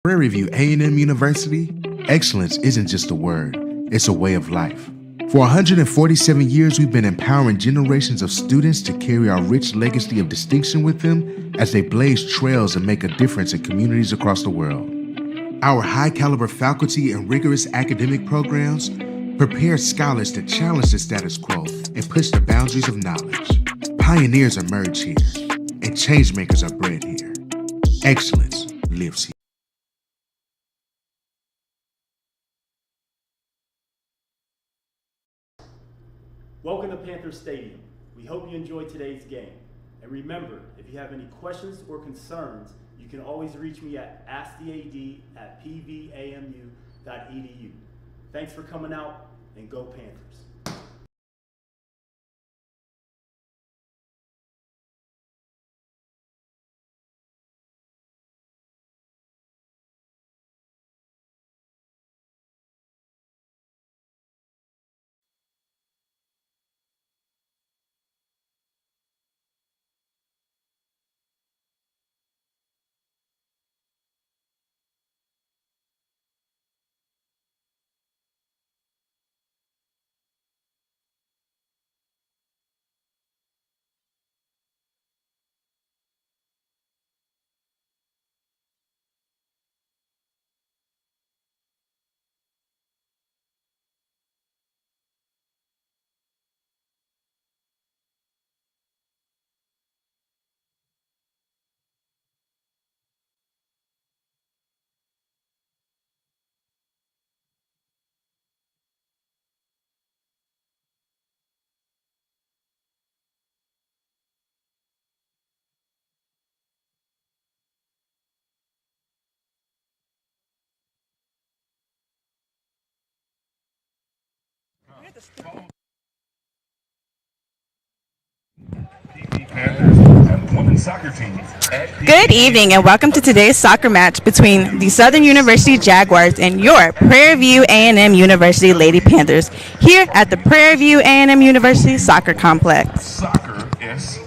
Prairie View A&M University, excellence isn't just a word, it's a way of life. For 147 years, we've been empowering generations of students to carry our rich legacy of distinction with them as they blaze trails and make a difference in communities across the world. Our high-caliber faculty and rigorous academic programs prepare scholars to challenge the status quo and push the boundaries of knowledge. Pioneers emerge here, and changemakers are bred here. Excellence lives here. Welcome to Panther Stadium. We hope you enjoyed today's game. And remember, if you have any questions or concerns, you can always reach me at askthead@pvamu.edu. Thanks for coming out, and go Panthers. Good evening and welcome to today's soccer match between the Southern University Jaguars and your Prairie View A&M University Lady Panthers here at the Prairie View A&M University Soccer Complex. Soccer is.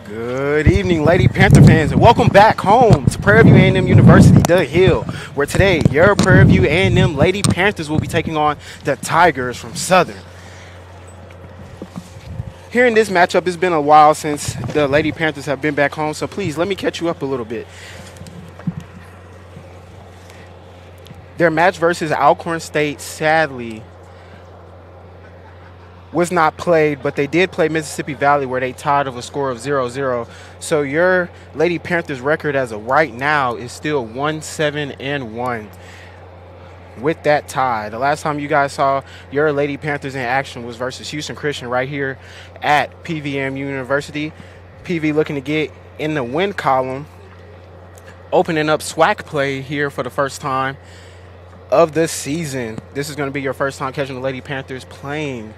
Good evening, Lady Panther fans, and welcome back home to Prairie View A&M University, The Hill, where today your Prairie View A&M Lady Panthers will be taking on the Tigers from Southern. Here in this matchup, it's been a while since the Lady Panthers have been back home, so please let me catch you up a little bit. Their match versus Alcorn State, sadly, was not played, but they did play Mississippi Valley where they tied of a score of 0-0. So your Lady Panthers record as of right now is still 1-7-1 with that tie. The last time you guys saw your Lady Panthers in action was versus Houston Christian right here at PVAMU University. PV looking to get in the win column, opening up SWAC play here for the first time of the season. This is going to be your first time catching the Lady Panthers playing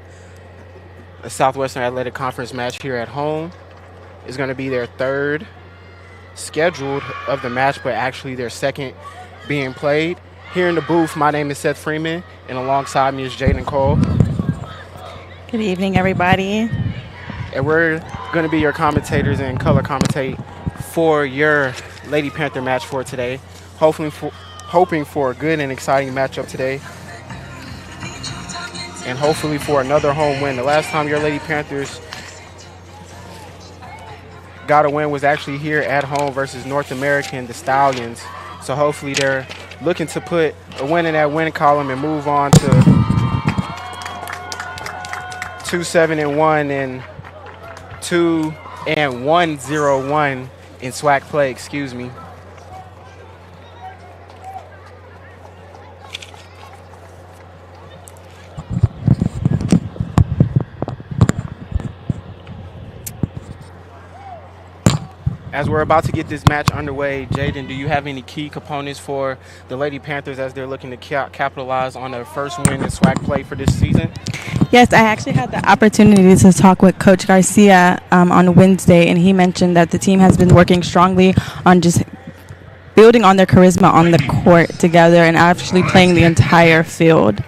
a Southwestern Athletic Conference match here at home. It's going to be their third scheduled of the match, but actually their second being played. Here in the booth, my name is Seth Freeman, and alongside me is Jaden Cole. Good evening, everybody. And we're going to be your commentators and color commentate for your Lady Panther match for today. Hoping for a good and exciting matchup today, and hopefully for another home win. The last time your Lady Panthers got a win was actually here at home versus North American, the Stallions. So hopefully they're looking to put a win in that win column and move on to 2-7-1 and 2-1-0-1 in SWAC play, excuse me. As we're about to get this match underway, Jaden, do you have any key components for the Lady Panthers as they're looking to capitalize on their first win in SWAC play for this season? Yes, I actually had the opportunity to talk with Coach Garcia on Wednesday, and he mentioned that the team has been working strongly on just building on their charisma on the court together and actually playing the entire field.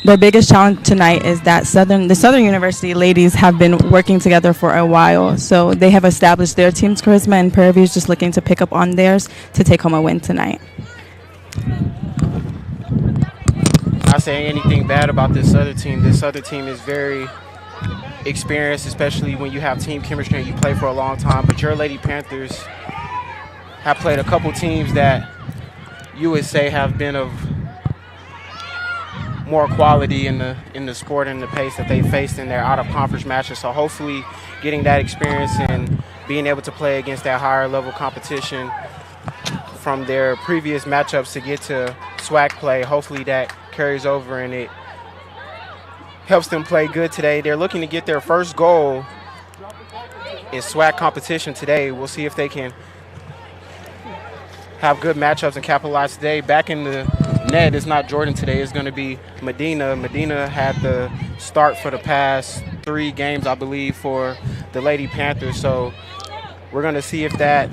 The biggest challenge tonight is that the Southern University ladies have been working together for a while, so they have established their team's charisma, and Prairie View is just looking to pick up on theirs to take home a win tonight. Not saying anything bad about this other team. This other team is very experienced, especially when you have team chemistry and you play for a long time. But your Lady Panthers have played a couple teams that you would say have been of more quality in the sport and the pace that they faced in their out-of-conference matches. So hopefully getting that experience and being able to play against that higher level competition from their previous matchups to get to SWAC play, hopefully that carries over and it helps them play good today. They're looking to get their first goal in SWAC competition today. We'll see if they can have good matchups and capitalize today. Back in the net, it's not Jordan today. It's going to be Medina. Medina had the start for the past 3 games, I believe, for the Lady Panthers. So we're going to see if that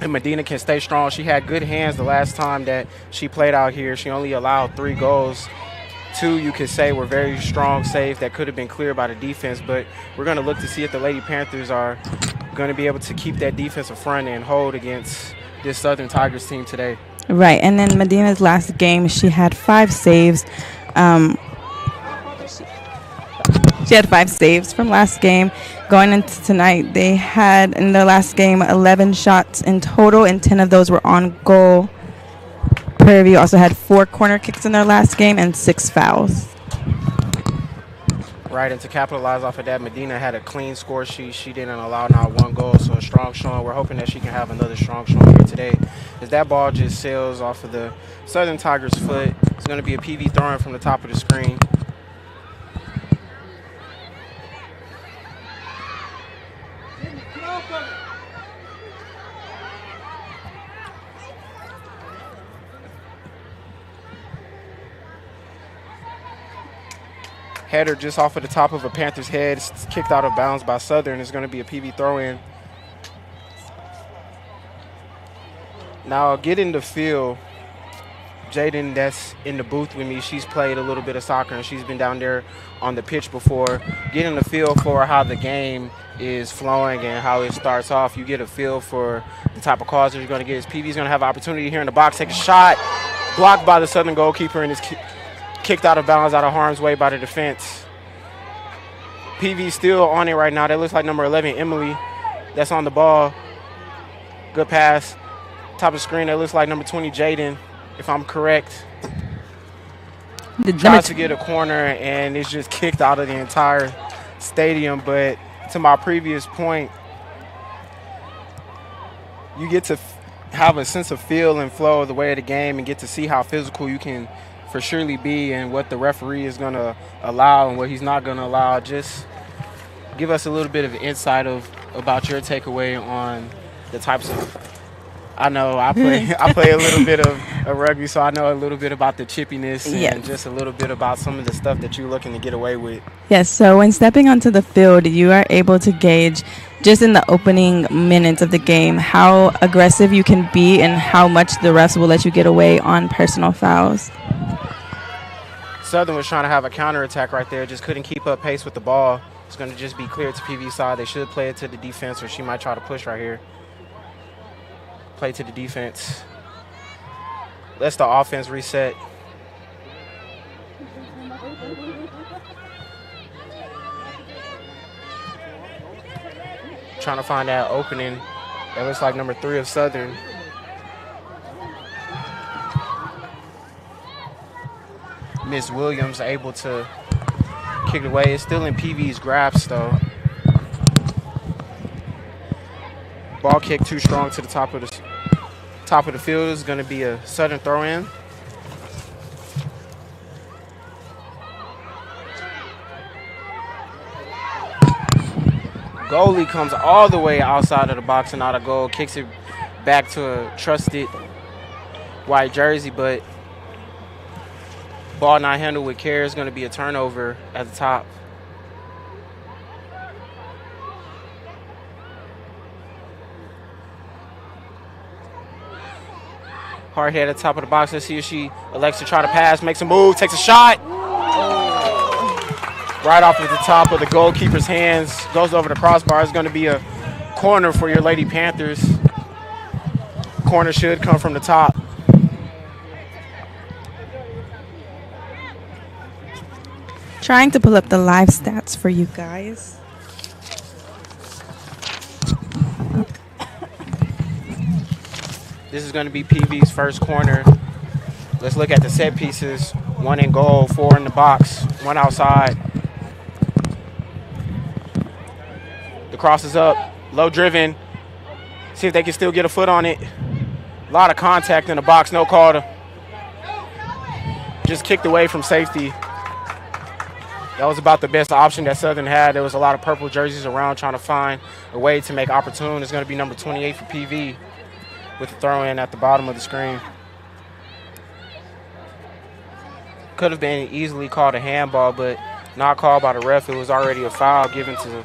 and Medina can stay strong. She had good hands the last time that she played out here. She only allowed 3 goals. 2, you could say, were very strong saves that could have been cleared by the defense. But we're going to look to see if the Lady Panthers are going to be able to keep that defensive front and hold against this Southern Tigers team today. Right, and then Medina's last game, she had 5 saves. She had 5 saves from last game. Going into tonight, they had in their last game 11 shots in total, and 10 of those were on goal. Prairie View also had 4 corner kicks in their last game and 6 fouls. Right, and to capitalize off of that, Medina had a clean score sheet. She didn't allow not 1 goal, so a strong showing. We're hoping that she can have another strong showing here today. As that ball just sails off of the Southern Tigers' foot, it's going to be a PV throw-in from the top of the screen. Header just off of the top of a Panther's head. It's kicked out of bounds by Southern. It's going to be a PV throw-in. Now, getting the feel, Jaden that's in the booth with me, she's played a little bit of soccer and she's been down there on the pitch before. Getting the feel for how the game is flowing and how it starts off, you get a feel for the type of calls that you're going to get. As PV's going to have an opportunity here in the box, take a shot, blocked by the Southern goalkeeper, and is kicked out of bounds, out of harm's way by the defense. PV still on it right now. That looks like number 11, Emily, that's on the ball. Good pass. Top of the screen, that looks like number 20, Jaden, if I'm correct. Tries to get a corner, and it's just kicked out of the entire stadium. But to my previous point, you get to have a sense of feel and flow of the way of the game and get to see how physical you can for surely be and what the referee is going to allow and what he's not going to allow. Just give us a little bit of insight about your takeaway on the types of – I know I play a little bit of rugby, so I know a little bit about the chippiness and just a little bit about some of the stuff that you're looking to get away with. Yes, so when stepping onto the field, you are able to gauge just in the opening minutes of the game how aggressive you can be and how much the refs will let you get away on personal fouls. Southern was trying to have a counterattack right there, just couldn't keep up pace with the ball. It's going to just be cleared to PV side. They should play it to the defense, or she might try to push right here. Play to the defense. Let's the offense reset. Trying to find that opening. That looks like number 3 of Southern. Miss Williams able to kick it away. It's still in PV's grasp though. Ball kick too strong to the top of the field. Is going to be a Southern throw-in. Goalie comes all the way outside of the box and out of goal. Kicks it back to a trusted white jersey, but ball not handled with care. Is going to be a turnover at the top. Hard hit at the top of the box. Let's see if she elects to try to pass, makes a move, takes a shot. right off of the top of the goalkeeper's hands, goes over the crossbar. It's going to be a corner for your Lady Panthers. Corner should come from the top. Trying to pull up the live stats for you guys. This is going to be PV's first corner. Let's look at the set pieces. 1 in goal, 4 in the box, 1 outside. The cross is up, low driven. See if they can still get a foot on it. A lot of contact in the box, no call to. Just kicked away from safety. That was about the best option that Southern had. There was a lot of purple jerseys around trying to find a way to make opportune. It's going to be number 28 for PV with the throw in at the bottom of the screen. Could have been easily called a handball, but not called by the ref. It was already a foul given to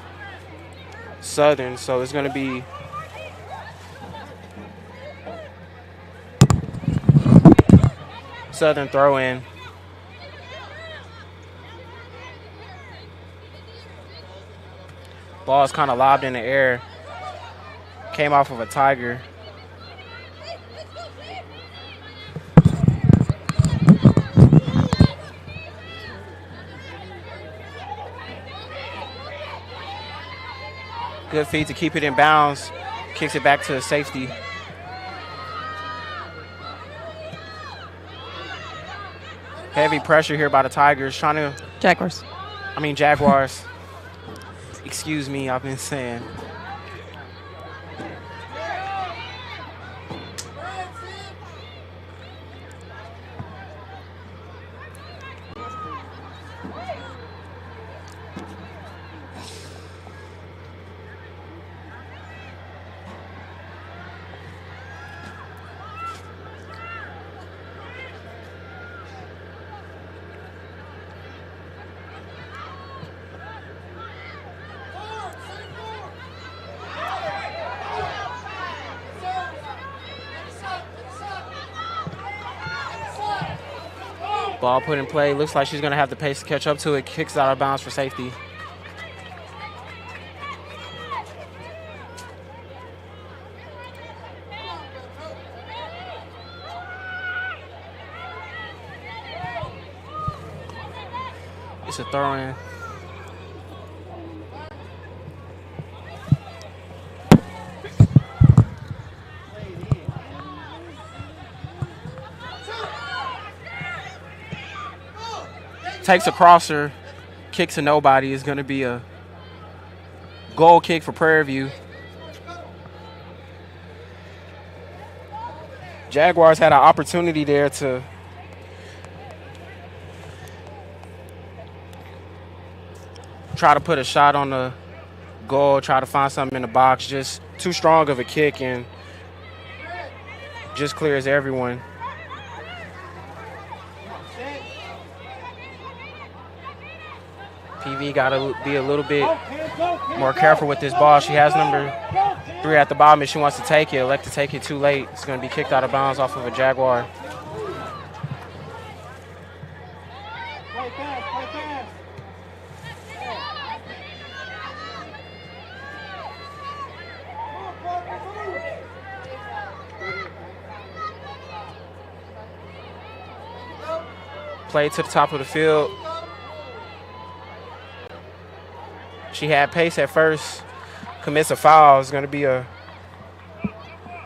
Southern, so it's going to be Southern throw in. Ball is kind of lobbed in the air. Came off of a Tiger. Good feed to keep it in bounds. Kicks it back to the safety. Heavy pressure here by the Tigers. Trying to... Jaguars. Jaguars. Excuse me, I've been saying. Ball put in play. Looks like she's going to have the pace to catch up to it. Kicks out of bounds for safety. It's a throw-in. Takes a crosser, kicks to nobody. Is going to be a goal kick for Prairie View. Jaguars had an opportunity there to try to put a shot on the goal, try to find something in the box. Just too strong of a kick and just clears everyone. PV got to be a little bit more careful with this ball. She has number 3 at the bottom if she wants to take it. Elect to take it too late. It's going to be kicked out of bounds off of a Jaguar. Play to the top of the field. She had pace at first, commits a foul. It's going to be a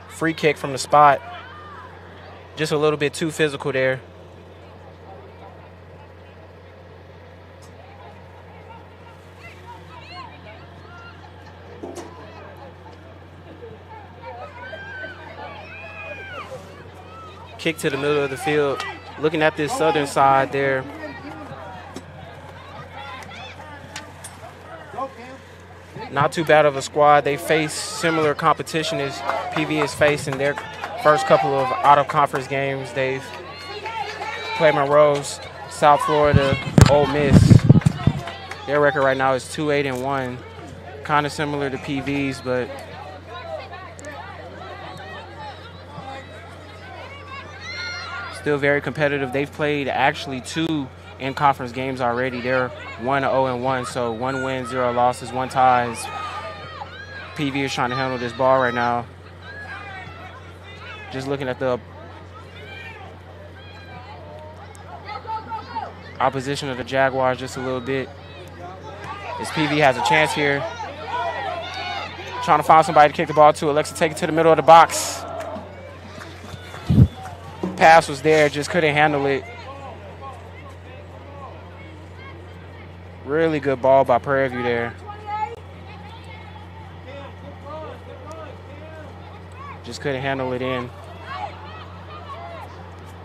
free kick from the spot. Just a little bit too physical there. Kick to the middle of the field. Looking at this Southern side there. Not too bad of a squad. They face similar competition as PV has faced in their first couple of out-of-conference games. They've played Monroe's, South Florida, Ole Miss. Their record right now is 2-8-1. Kind of similar to PV's, but still very competitive. They've played actually 2 in conference games already. They're 1-0-1, so 1 win, 0 losses, 1 ties. PV is trying to handle this ball right now. Just looking at the opposition of the Jaguars just a little bit. As PV has a chance here. Trying to find somebody to kick the ball to. Alexa take it to the middle of the box. Pass was there, just couldn't handle it. Really good ball by Prairie View there. Just couldn't handle it in.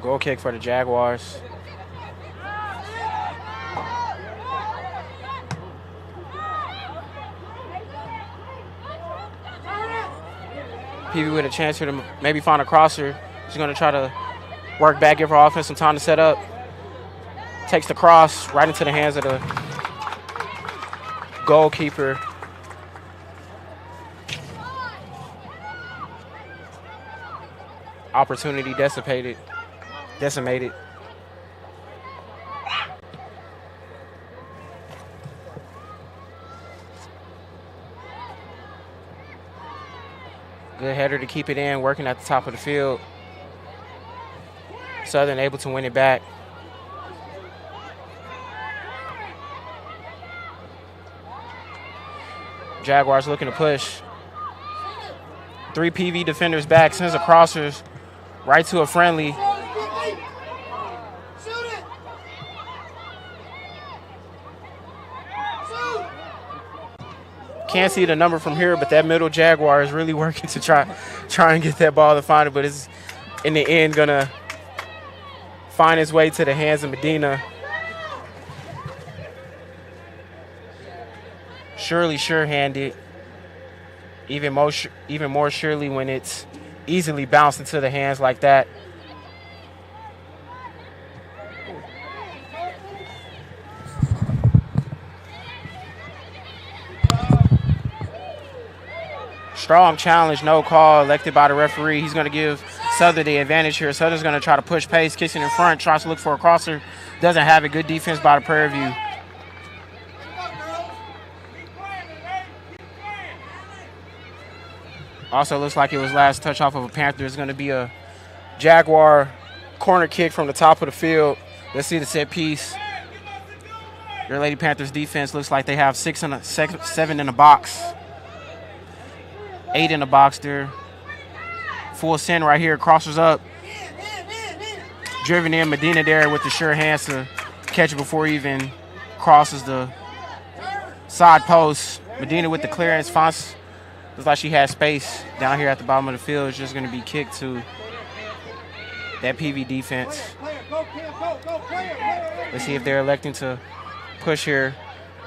Goal kick for the Jaguars. PV with a chance here to maybe find a crosser. She's going to try to work back, give her offense some time to set up. Takes the cross right into the hands of the goalkeeper. Opportunity decimated. Good header to keep it in, working at the top of the field. Southern able to win it back. Jaguars looking to push. 3 PV defenders back, sends a crossers right to a friendly. Can't see the number from here, but that middle Jaguar is really working to try and get that ball to find it, but it's in the end gonna find its way to the hands of Medina. Surely sure-handed, even more surely when it's easily bounced into the hands like that. Strong challenge, no call, elected by the referee. He's going to give Southern the advantage here. Southern's going to try to push pace, kicks it in front, tries to look for a crosser. Doesn't have it. Good defense by the Prairie View. Also looks like it was last touch off of a Panther. It's going to be a Jaguar corner kick from the top of the field. Let's see the set piece. Your Lady Panthers defense looks like they have 7 in the box. 8 in the box there. Full send right here. Crossers up. Driven in. Medina there with the sure hands to catch it before he even crosses the side post. Medina with the clearance. Fonts looks like she has space down here at the bottom of the field. It's just going to be kicked to that PV defense. Let's see if they're electing to push here.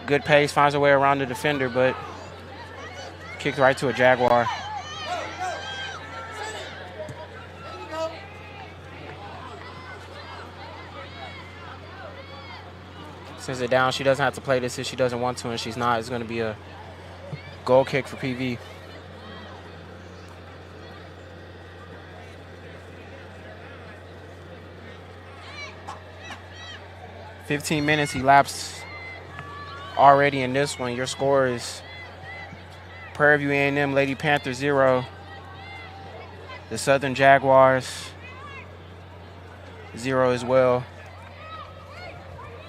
Good pace. Finds a way around the defender, but kicked right to a Jaguar. Sends it down. She doesn't have to play this if she doesn't want to, and she's not. It's going to be a goal kick for PV. $15 minutes elapsed already in this one. Your score is Prairie View A&M Lady Panther 0. The Southern Jaguars 0 as well.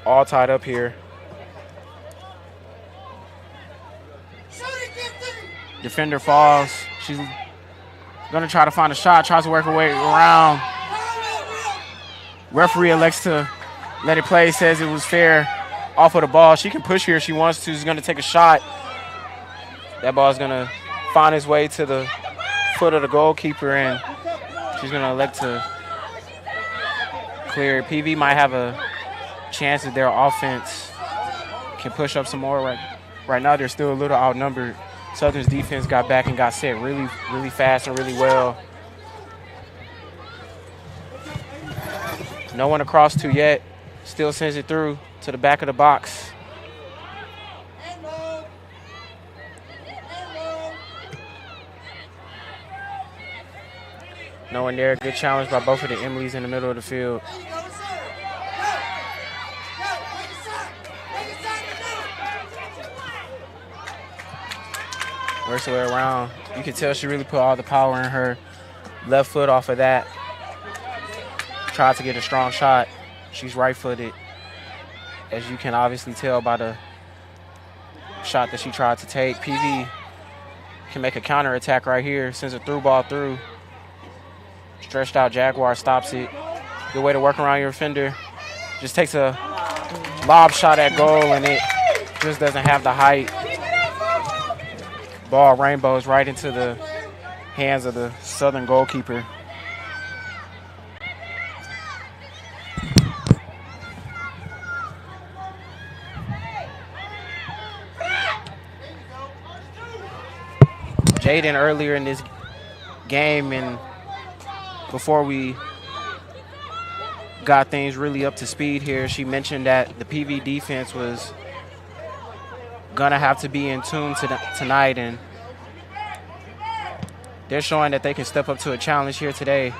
All tied up here. Defender falls. She's going to try to find a shot. Tries to work her way around. Referee elects to let it play. Says it was fair off of the ball. She can push here if she wants to. She's going to take a shot. That ball is going to find its way to the foot of the goalkeeper, and she's going to elect to clear. PV might have a chance that their offense can push up some more. Right now, they're still a little outnumbered. Southern's defense got back and got set really, really fast and really well. No one across to yet. Still sends it through to the back of the box. No one there. Good challenge by both of the Emilys in the middle of the field. Works her way around. You can tell she really put all the power in her left foot off of that. Tried to get a strong shot. She's right-footed, as you can obviously tell by the shot that she tried to take. PV can make a counterattack right here. Sends a through ball through. Stretched out Jaguar stops it. Good way to work around your defender. Just takes a lob shot at goal, and it just doesn't have the height. Ball rainbows right into the hands of the Southern goalkeeper. Jaden earlier in this game and before we got things really up to speed here, she mentioned that the PV defense was gonna have to be in tune tonight, and they're showing that they can step up to a challenge here today.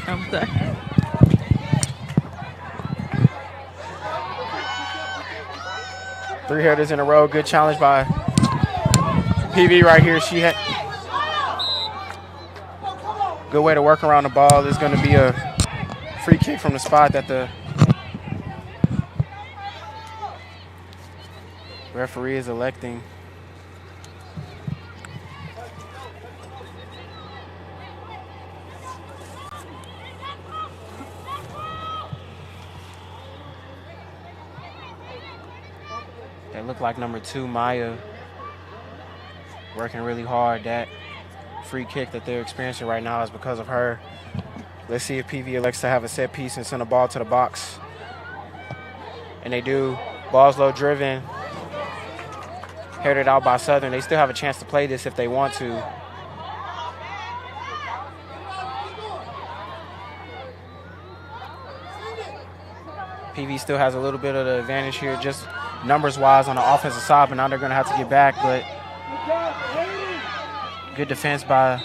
I'm sorry. Three headers in a row. Good challenge by PV right here. She had good way to work around the ball. There's going to be a free kick from the spot that the referee is electing. That looked like number 2, Maya, working really hard. That free kick that they're experiencing right now is because of her. Let's see if PV elects to have a set piece and send a ball to the box. And they do. Ball's low driven. Headed out by Southern. They still have a chance to play this if they want to. PV still has a little bit of the advantage here, just numbers-wise on the offensive side, but now they're going to have to get back. But good defense by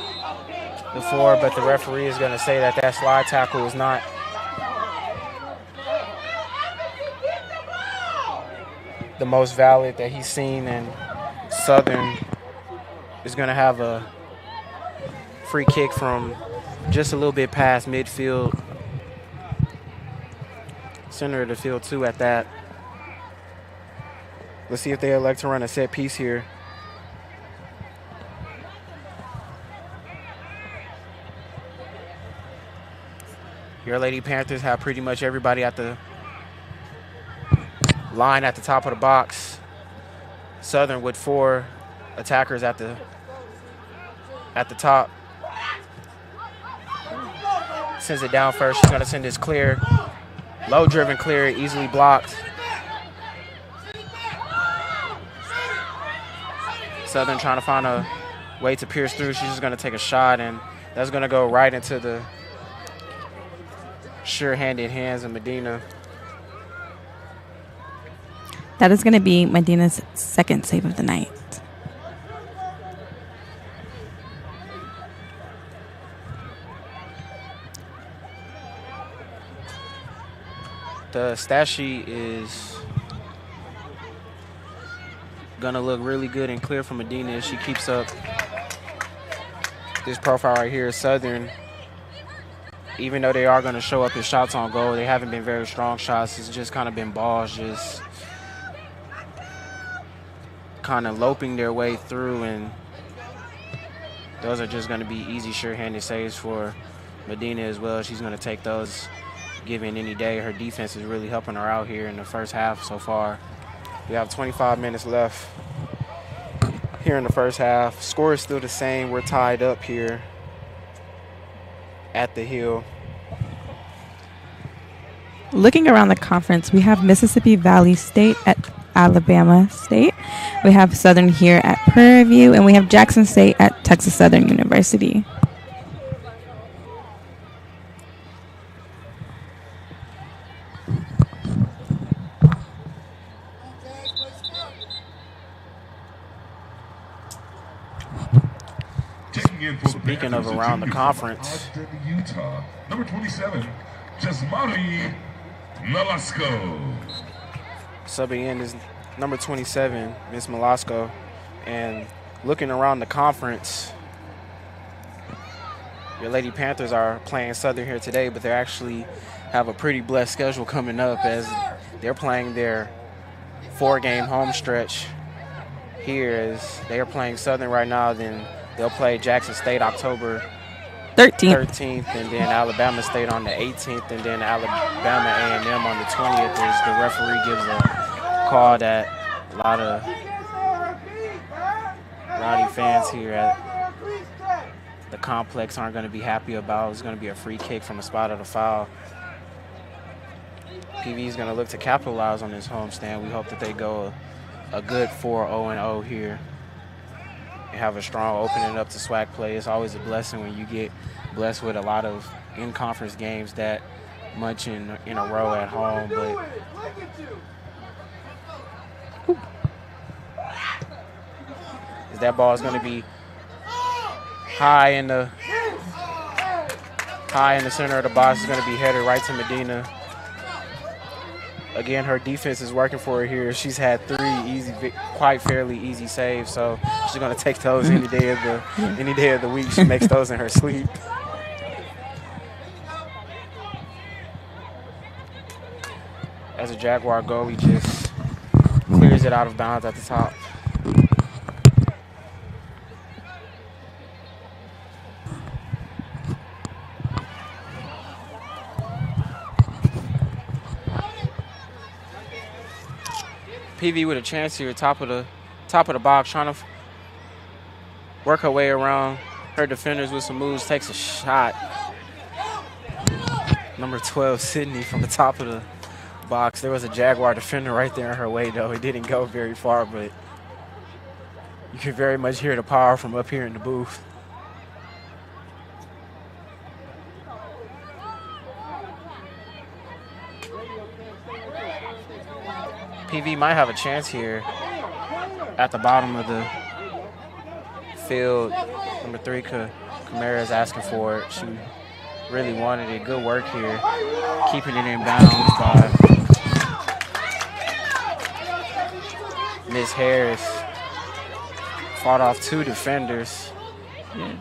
the forward, but the referee is going to say that that slide tackle is not the most valid that he's seen, and Southern is going to have a free kick from just a little bit past midfield. Center of the field, too, at that. Let's see if they elect to run a set piece here. Your Lady Panthers have pretty much everybody at the line at the top of the box. Southern with 4 attackers at the top. Sends it down first. She's going to send this clear. Low driven clear, easily blocked. Southern trying to find a way to pierce through. She's just going to take a shot, and that's going to go right into the sure-handed hands of Medina. That is going to be Medina's second save of the night. The stat sheet is going to look really good and clear for Medina if she keeps up this profile right here. Southern, even though they are going to show up as shots on goal, they haven't been very strong shots. It's just kind of been balls just kind of loping their way through, and those are just going to be easy, sure-handed saves for Medina as well. She's going to take those given any day. Her defense is really helping her out here in the first half so far. We have 25 minutes left here in the first half. Score is still the same. We're tied up here at the Hill. Looking around the conference, we have Mississippi Valley State at Alabama State. We have Southern here at Prairie View, and we have Jackson State at Texas Southern University. Speaking of around the conference, Utah, number 27, Jasmani Nolasco. subbing in is number 27, Miss Molasco. And looking around the conference, your Lady Panthers are playing Southern here today, but they actually have a pretty blessed schedule coming up as they're playing their 4-game home stretch here. As they are playing Southern right now, then they'll play Jackson State October 13th, and then Alabama State on the 18th, and then Alabama A&M on the 20th as the referee gives a call that a lot of rowdy fans here at the complex aren't going to be happy about. It's going to be a free kick from the spot of the foul. PV is going to look to capitalize on this homestand. We hope that they go a good 4-0-0 here and have a strong opening up to SWAC play. It's always a blessing when you get blessed with a lot of in-conference games that much in a row at home. But that ball is going to be high in the center of the box. It's going to be headed right to Medina. Again, her defense is working for her here. She's had 3 quite fairly easy saves, so she's going to take those any day of the week. She makes those in her sleep. As a Jaguar goalie just clears it out of bounds at the top. PV with a chance here, top of the box, trying to work her way around her defenders with some moves, takes a shot. Number 12, Sydney, from the top of the box. There was a Jaguar defender right there in her way, though. It didn't go very far, but you can very much hear the power from up here in the booth. PV might have a chance here at the bottom of the field. Number 3, Kamara is asking for it. She really wanted it. Good work here, keeping it in bounds by Miss Harris. Fought off 2 defenders. Yeah.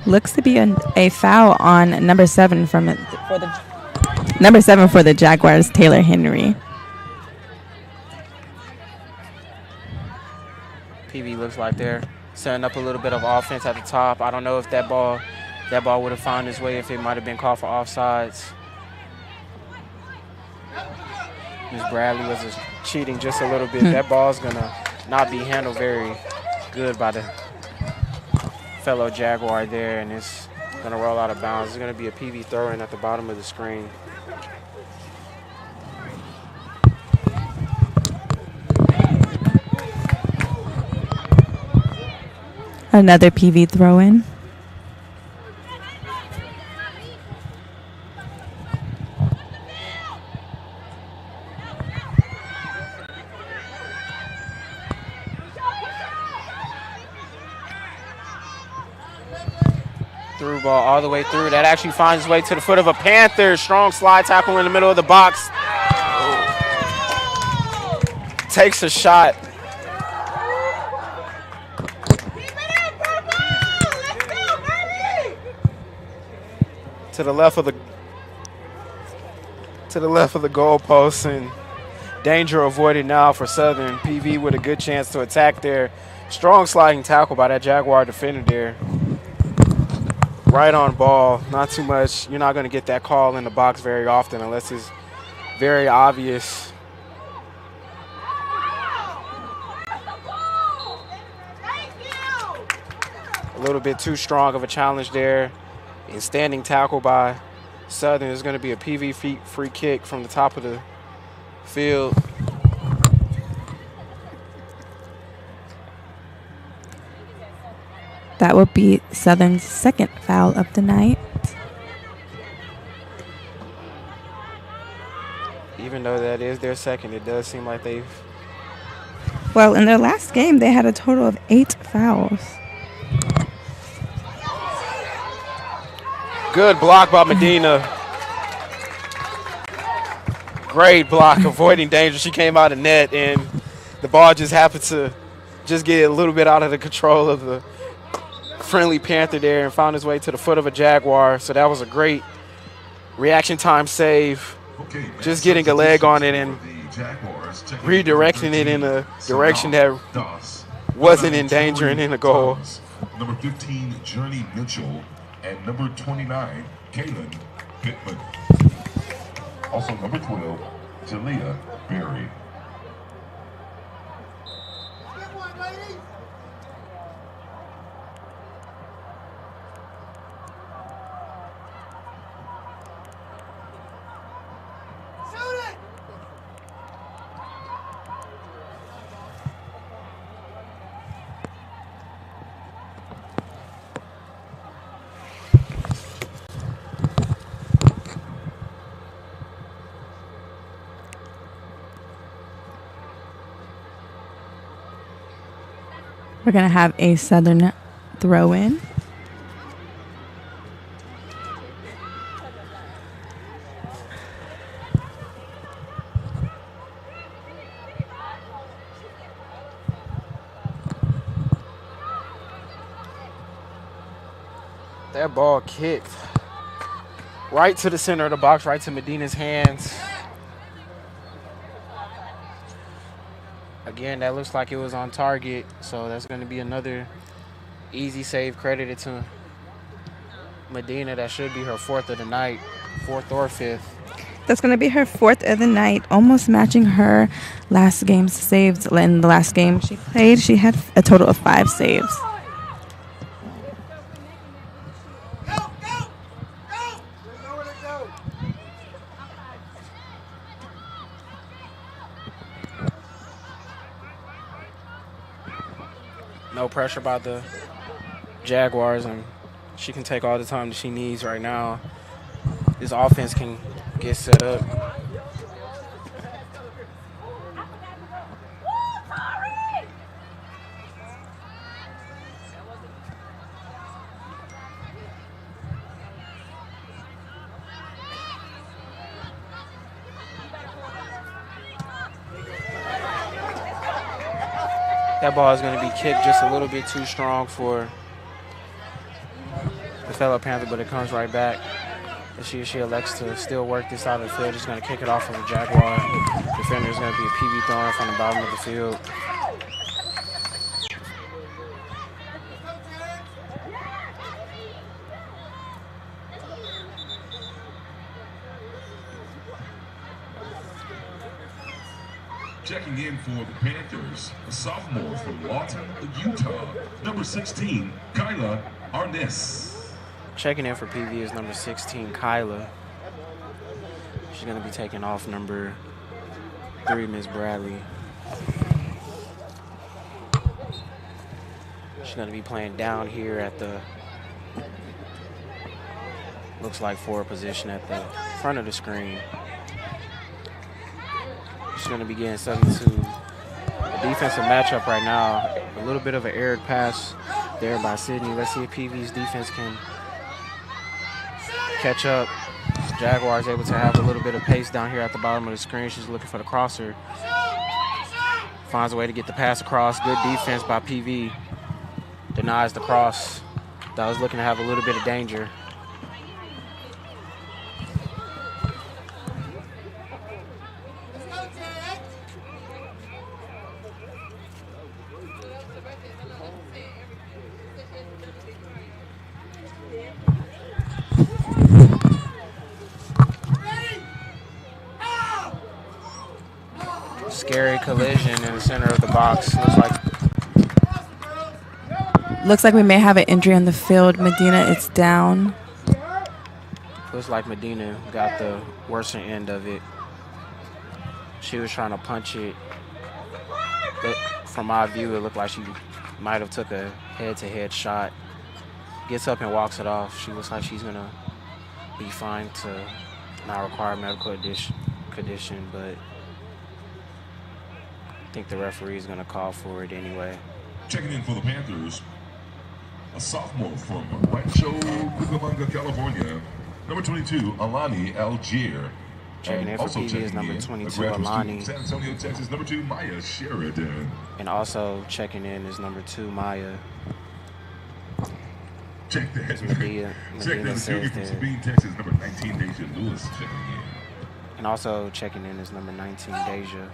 Looks to be a foul on number 7 for the Jaguars, Taylor Henry. PV looks like they're setting up a little bit of offense at the top. I don't know if that ball would have found its way if it might have been called for offsides. Ms. Bradley was cheating just a little bit. That ball's gonna not be handled very good by the fellow Jaguar there, and it's gonna roll out of bounds. It's gonna be a PV throw-in at the bottom of the screen. Another PV throw-in. Through ball all the way through. That actually finds its way to the foot of a Panther. Strong slide tackle in the middle of the box. Takes a shot. To the left of the goalpost, and danger avoided now for Southern. PV with a good chance to attack there. Strong sliding tackle by that Jaguar defender there. Right on ball, not too much. You're not going to get that call in the box very often unless it's very obvious. A little bit too strong of a challenge there. And standing tackle by Southern. Is going to be a PV free kick from the top of the field. That would be Southern's second foul of the night. Even though that is their second, it does seem like they've Well, in their last game, they had a total of 8 fouls. Good block by Medina. Great block, avoiding danger. She came out of net, and the ball just happened to just get a little bit out of the control of the friendly Panther there and found his way to the foot of a Jaguar. So that was a great reaction time save. Just getting a leg on it and redirecting it in a direction that wasn't endangering in the goal. Number 15, Journey Mitchell, and number 29, Kaylin Pittman. Also number 12, Jalea Berry. We're going to have a Southern throw-in. That ball kicked right to the center of the box, right to Medina's hands. Again, that looks like it was on target, so that's going to be another easy save credited to Medina. That should be her 4th of the night, 4th or 5th. That's going to be her 4th of the night, almost matching her last game's saves. In the last game she played, she had a total of 5 saves. No pressure by the Jaguars, and she can take all the time that she needs right now. This offense can get set up. That ball is going to be kicked just a little bit too strong for the fellow Panther, but it comes right back. She elects to still work this out of the field. Just going to kick it off from the Jaguar. Defender is going to be a PV throw from the bottom of the field. Checking in for the Panthers, a sophomore from Lawton, Utah, number 16, Kyla Arness. Checking in for PV is number 16, Kyla. She's going to be taking off number 3, Miss Bradley. She's going to be playing down here at the, looks like forward position at the front of the screen. She's going to be getting something to a defensive matchup right now. A little bit of an errant pass there by Sydney. Let's see if PV's defense can catch up. Jaguars able to have a little bit of pace down here at the bottom of the screen. She's looking for the crosser. Finds a way to get the pass across. Good defense by PV. Denies the cross. That was looking to have a little bit of danger. Scary collision in the center of the box. Looks like we may have an injury on the field. Medina, it's down. Looks like Medina got the worst end of it. She was trying to punch it. But from my view, it looked like she might have took a head-to-head shot. Gets up and walks it off. She looks like she's going to be fine to not require medical condition, but think the referee is going to call for it anyway. Checking in for the Panthers, a sophomore from Rancho Cucamonga, California, number 22, Alani Algier. Checking in for PV is number 22, Alani. San Antonio, Texas, number 2, Maya Sheridan. And also checking in is number 2, Maya. Check that. Medina Check that. says From that. Sabine, Texas, number 19, Deja Lewis checking in. And also checking in is number 19, Deja.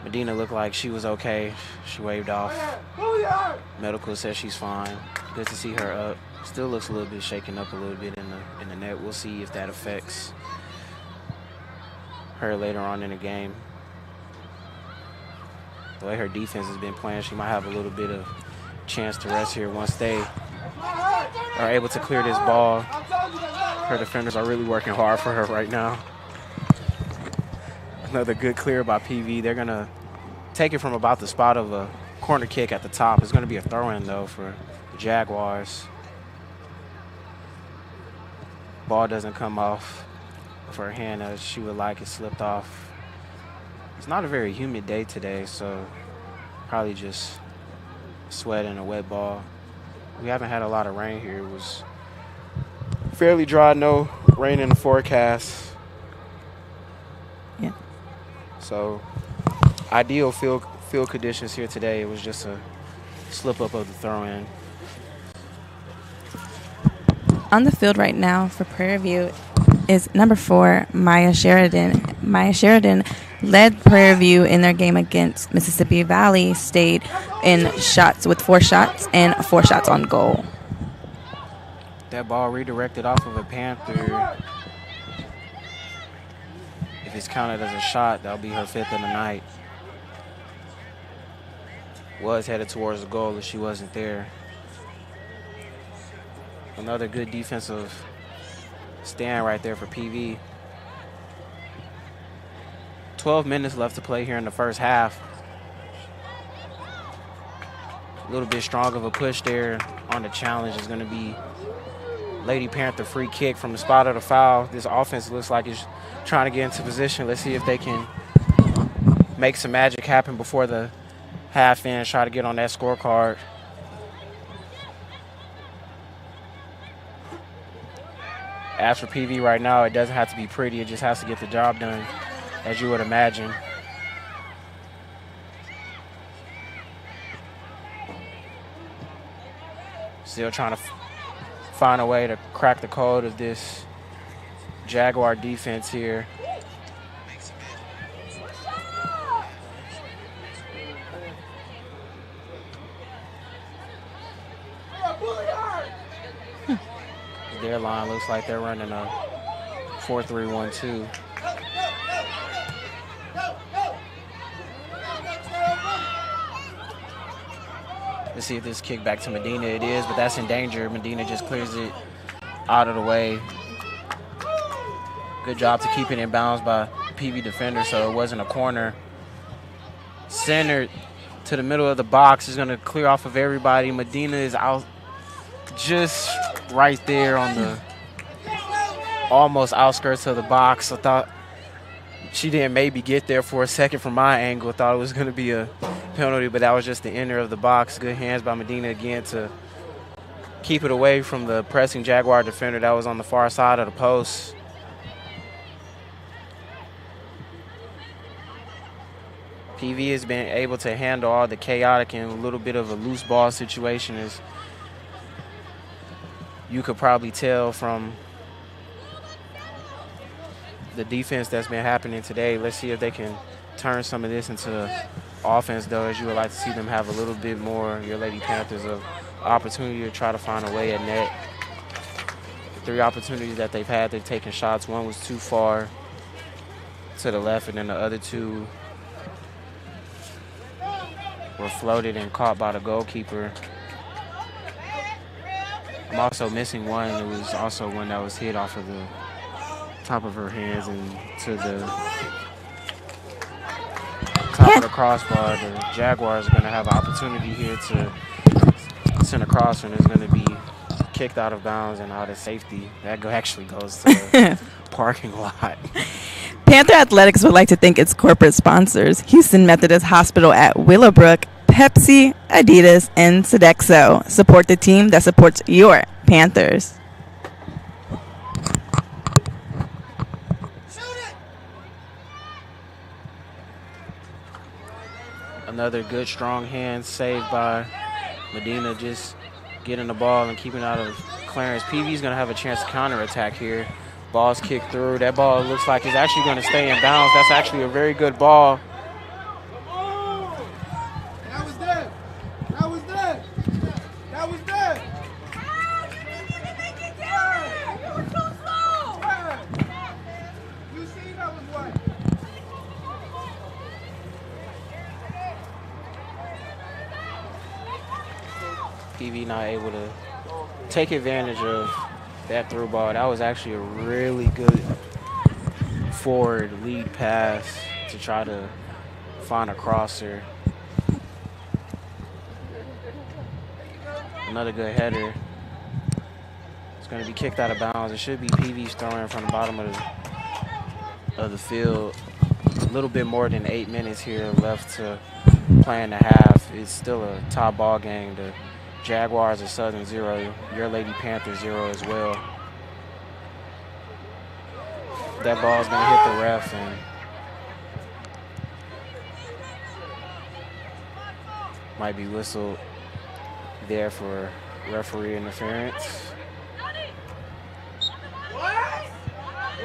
Medina looked like she was okay. She waved off. Medical says she's fine. Good to see her up. Still looks a little bit shaken up a little bit in the net. We'll see if that affects her later on in the game. The way her defense has been playing, she might have a little bit of chance to rest here once they are able to clear this ball. Her defenders are really working hard for her right now. Another good clear by PV. They're going to take it from about the spot of a corner kick at the top. It's going to be a throw-in, though, for the Jaguars. Ball doesn't come off of her hand as she would like. It slipped off. It's not a very humid day today, so probably just sweat and a wet ball. We haven't had a lot of rain here. It was fairly dry, no rain in the forecast. Yeah. So ideal field conditions here today. It was just a slip up of the throw-in. On the field right now for Prairie View is number 4, Maya Sheridan. Maya Sheridan led Prairie View in their game against Mississippi Valley State in shots with 4 shots and 4 shots on goal. That ball redirected off of a Panther. If it's counted as a shot, that'll be her 5th of the night. Was headed towards the goal if she wasn't there. Another good defensive stand right there for PV. 12 minutes left to play here in the first half. A little bit strong of a push there on the challenge is going to be Lady Panther free kick from the spot of the foul. This offense looks like it's trying to get into position. Let's see if they can make some magic happen before the half end, try to get on that scorecard. As for PV right now, it doesn't have to be pretty. It just has to get the job done, as you would imagine. Still trying to find a way to crack the code of this Jaguar defense here. Their line looks like they're running a 4-3-1-2. Let's see if this kick back to Medina. It is, but that's in danger. Medina just clears it out of the way. Good job to keep it in bounds by the PV defender, so it wasn't a corner. Centered to the middle of the box is going to clear off of everybody. Medina is out just right there on the almost outskirts of the box. I thought she didn't maybe get there for a second from my angle. Thought it was going to be a penalty, but that was just the inner of the box. Good hands by Medina again to keep it away from the pressing Jaguar defender that was on the far side of the post. PV has been able to handle all the chaotic and a little bit of a loose ball situation, as you could probably tell from the defense that's been happening today. Let's see if they can turn some of this into offense, though, as you would like to see them have a little bit more, your Lady Panthers, of opportunity to try to find a way at net. The 3 opportunities that they've had, they've taken shots. One was too far to the left, and then the other 2 were floated and caught by the goalkeeper. I'm also missing one. It was also one that was hit off of the top of her hands and to the top of the crossbar. The Jaguars are going to have an opportunity here to send a crosser, and it's going to be kicked out of bounds and out of safety. That actually goes to the parking lot. Panther Athletics would like to thank its corporate sponsors, Houston Methodist Hospital at Willowbrook, Pepsi, Adidas, and Sodexo. Support the team that supports your Panthers. Another good, strong hand saved by Medina, just getting the ball and keeping out of clearance. PV's going to have a chance to counterattack here. Ball's kicked through. That ball looks like it's actually going to stay in bounds. That's actually a very good ball. That was dead. That was dead. That was dead. You were too slow. You see that was what? PV not able to take advantage of that through ball. That was actually a really good forward lead pass to try to find a crosser. Another good header. It's going to be kicked out of bounds. It should be PV's throwing from the bottom of the field. A little bit more than 8 minutes here left to play in the half. It's still a tie ball game. The Jaguars are Southern 0. Your Lady Panthers 0 as well. That ball's going to hit the ref and might be whistled there for referee interference.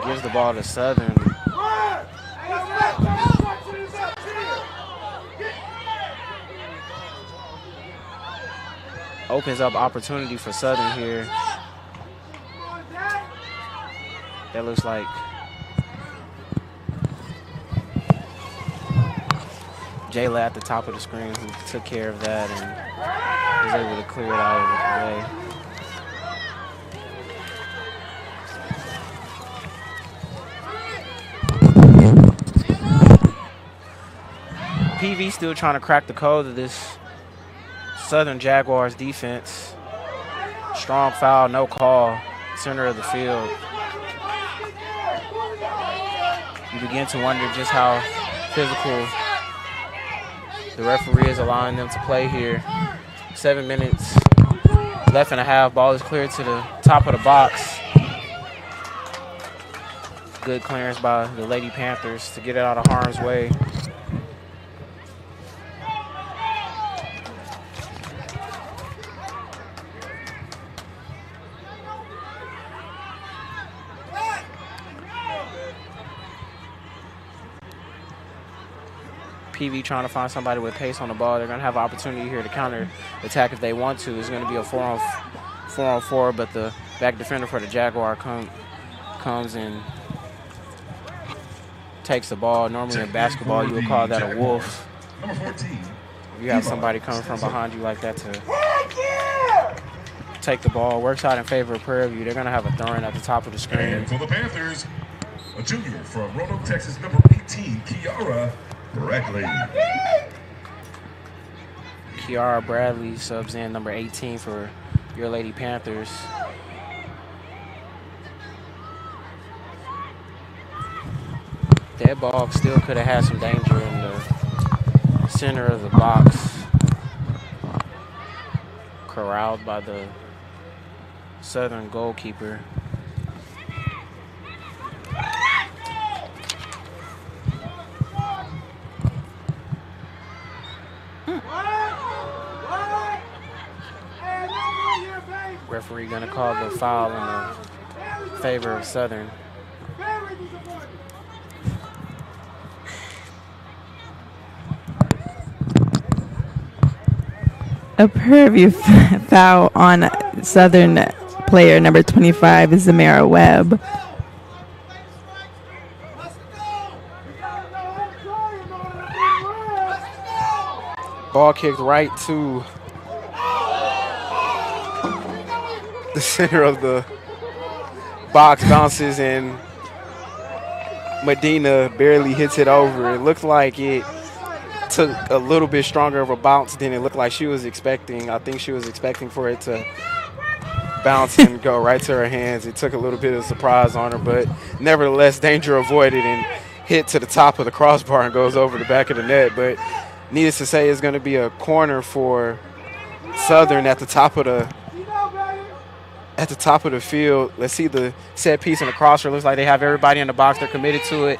Gives the ball to Southern. Opens up opportunity for Southern here. That looks like Jayla at the top of the screen who took care of that and was able to clear it out of the way. PV still trying to crack the code of this Southern Jaguars defense. Strong foul, no call, center of the field. You begin to wonder just how physical the referee is allowing them to play here. 7 minutes left and a half. Ball is cleared to the top of the box. Good clearance by the Lady Panthers to get it out of harm's way. PV trying to find somebody with pace on the ball. They're going to have an opportunity here to counter attack if they want to. It's going to be a 4-on-4, but the back defender for the Jaguar comes and takes the ball. Normally in basketball, you would call that a wolf. Number 14. If you have somebody coming from behind you like that to take the ball, works out in favor of Prairie View. They're going to have a throw-in at the top of the screen. And for the Panthers, a junior from Roanoke, Texas, number 18, Kiara Bradley. Kiara Bradley subs in number 18 for your Lady Panthers. That ball still could have had some danger in the center of the box. Corralled by the Southern goalkeeper. Referee gonna call the foul in the favor of Southern. A Prairie foul on Southern player number 25 is Zamara Webb. Ball kicked right to the center of the box, bounces, and Medina barely hits it over. It looked like it took a little bit stronger of a bounce than it looked like she was expecting. I think she was expecting for it to bounce and go right to her hands. It took a little bit of surprise on her, but nevertheless, danger avoided. And hit to the top of the crossbar and goes over the back of the net. But needless to say, it's going to be a corner for Southern at the top of the field. Let's see the set piece and the crosser. Looks like they have everybody in the box. They're committed to it.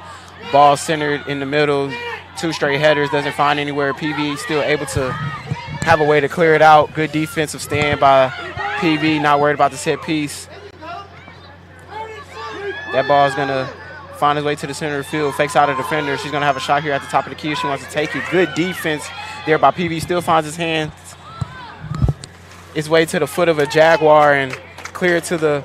Ball centered in the middle. 2 straight headers. Doesn't find anywhere. PV still able to have a way to clear it out. Good defensive stand by PV. Not worried about the set piece. That ball is going to find his way to the center of the field. Fakes out a defender. She's going to have a shot here at the top of the key. She wants to take it. Good defense there by PV. Still finds his hands. His way to the foot of a Jaguar and clear it to the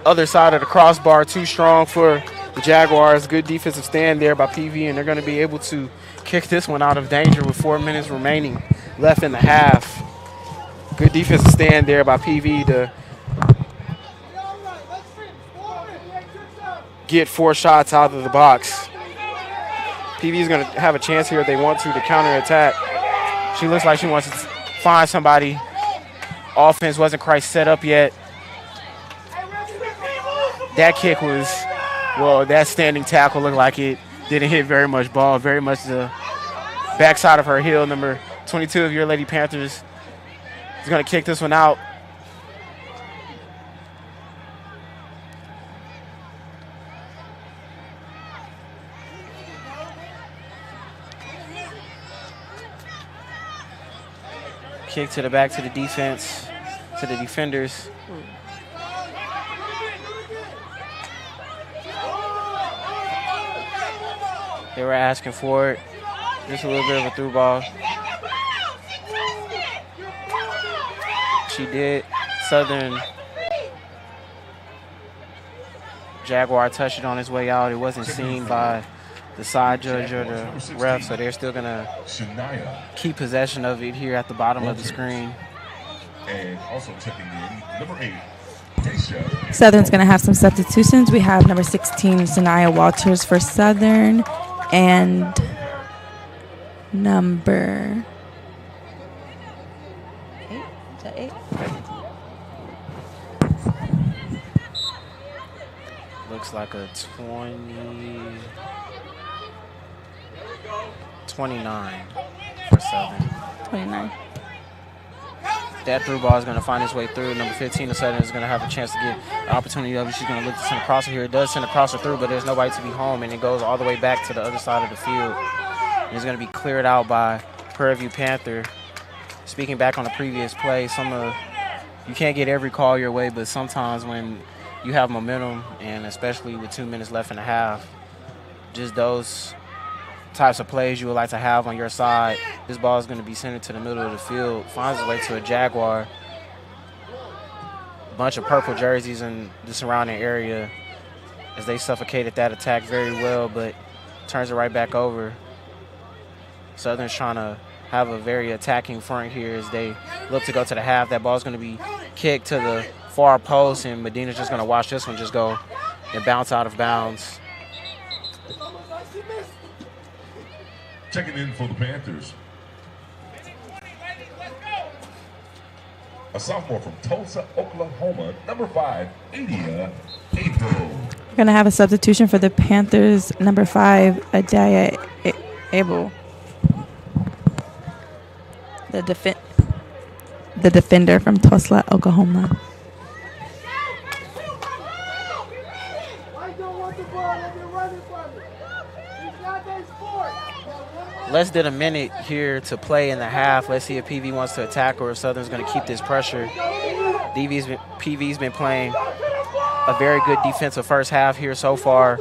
other side of the crossbar. Too strong for the Jaguars. Good defensive stand there by PV, and they're going to be able to kick this one out of danger with 4 minutes remaining left in the half. Good defensive stand there by PV to get 4 shots out of the box. PV is going to have a chance here if they want to counterattack. She looks like she wants to find somebody. Offense wasn't quite set up yet. That kick was, well, that standing tackle looked like it didn't hit very much ball, very much the backside of her heel. Number 22 of your Lady Panthers is going to kick this one out. Kick to the back to the defense, to the defenders. They were asking for it. Just a little bit of a through ball. She did. Southern Jaguar touched it on his way out. It wasn't seen by the side judge or the ref, so they're still gonna keep possession of it here at the bottom of the screen. And also checking in, number 8, Daisha. Southern's going to have some substitutions. We have number 16, Sanaya Walters for Southern, and number 8. Is that 8? Looks like a 29 for Southern. 29. That through ball is going to find its way through. Number 15 of Southern is going to have a chance to get an opportunity of it. She's going to look to send a crosser here. It does send a crosser through, but there's nobody to be home, and it goes all the way back to the other side of the field. And it's going to be cleared out by Prairie View Panther. Speaking back on the previous play, you can't get every call your way, but sometimes when you have momentum, and especially with 2 minutes left in the half, just those types of plays you would like to have on your side. This ball is going to be centered to the middle of the field, finds its way to a Jaguar. Bunch of purple jerseys in the surrounding area as they suffocated that attack very well, but turns it right back over. Southern's trying to have a very attacking front here as they look to go to the half. That ball's going to be kicked to the far post, and Medina's just going to watch this one just go and bounce out of bounds. Checking in for the Panthers, a sophomore from Tulsa, Oklahoma, number 5, India April. We're going to have a substitution for the Panthers, number 5, Adaya Abel. The defender from Tulsa, Oklahoma. Less than a minute here to play in the half. Let's see if PV wants to attack or if Southern's going to keep this pressure. PV's been playing a very good defensive first half here so far.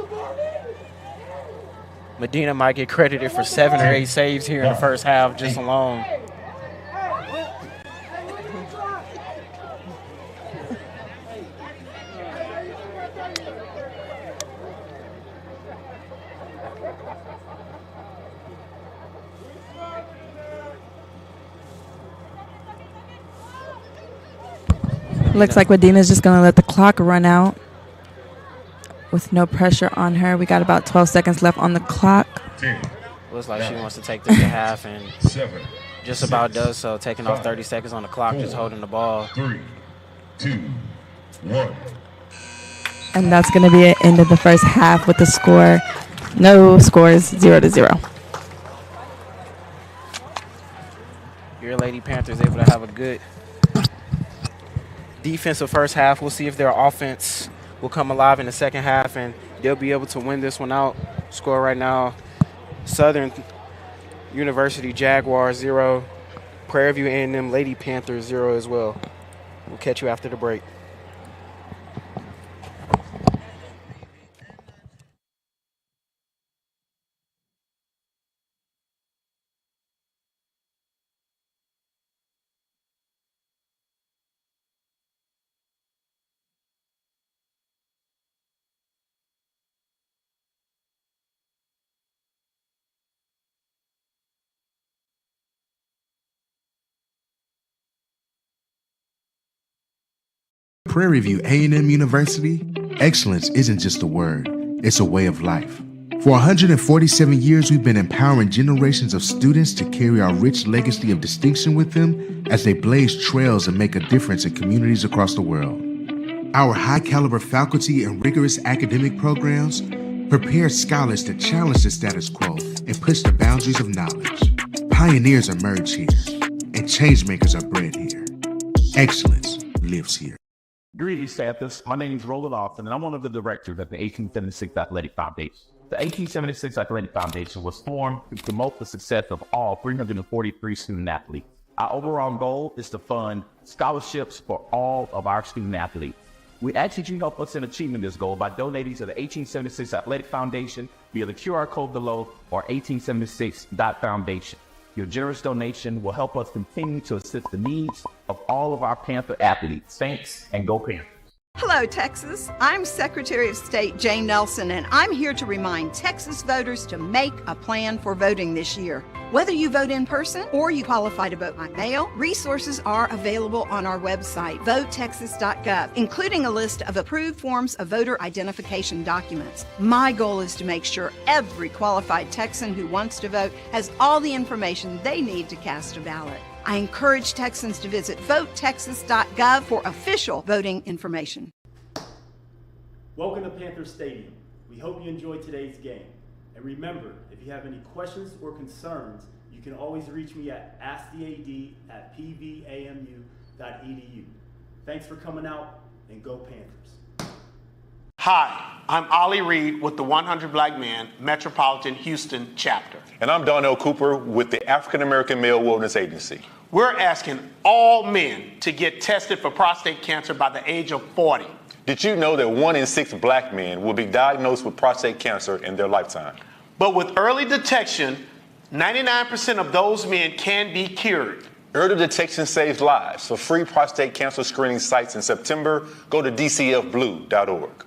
Medina might get credited for 7 or 8 saves here in the first half just alone. Looks like Medina's just going to let the clock run out with no pressure on her. We got about 12 seconds left on the clock. 10, Looks like she wants to take this to half and 7, just about does so, taking off 30 seconds on the clock, just holding the ball. 3, 2, 1. And that's going to be the end of the first half with the score No scores, 0-0. Your Lady Panthers able to have a good defensive first half. We'll see if their offense will come alive in the second half, and they'll be able to win this one out. Score right now, Southern University Jaguars 0, Prairie View A&M Lady Panthers 0 as well. We'll catch you after the break. Prairie View A&M University, excellence isn't just a word, it's a way of life. For 147 years, we've been empowering generations of students to carry our rich legacy of distinction with them as they blaze trails and make a difference in communities across the world. Our high-caliber faculty and rigorous academic programs prepare scholars to challenge the status quo and push the boundaries of knowledge. Pioneers emerge here, and changemakers are bred here. Excellence lives here. Greetings, Panthers. My name is Roland Austin, and I'm one of the directors at the 1876 Athletic Foundation. The 1876 Athletic Foundation was formed to promote the success of all 343 student athletes. Our overall goal is to fund scholarships for all of our student athletes. We ask that you help us in achieving this goal by donating to the 1876 Athletic Foundation via the QR code below or 1876.foundation. Your generous donation will help us continue to assist the needs of all of our Panther athletes. Thanks, and go Panthers. Hello, Texas. I'm Secretary of State Jane Nelson, and I'm here to remind Texas voters to make a plan for voting this year. Whether you vote in person or you qualify to vote by mail, resources are available on our website, votetexas.gov, including a list of approved forms of voter identification documents. My goal is to make sure every qualified Texan who wants to vote has all the information they need to cast a ballot. I encourage Texans to visit votetexas.gov for official voting information. Welcome to Panther Stadium. We hope you enjoyed today's game. And remember, if you have any questions or concerns, you can always reach me at askthead@pvamu.edu. Thanks for coming out, and go Panthers. Hi, I'm Ollie Reed with the 100 Black Man Metropolitan Houston chapter. And I'm Darnell Cooper with the African American Male Wellness Agency. We're asking all men to get tested for prostate cancer by the age of 40. Did you know that 1 in 6 black men will be diagnosed with prostate cancer in their lifetime? But with early detection, 99% of those men can be cured. Early detection saves lives. For free prostate cancer screening sites in September, go to dcfblue.org.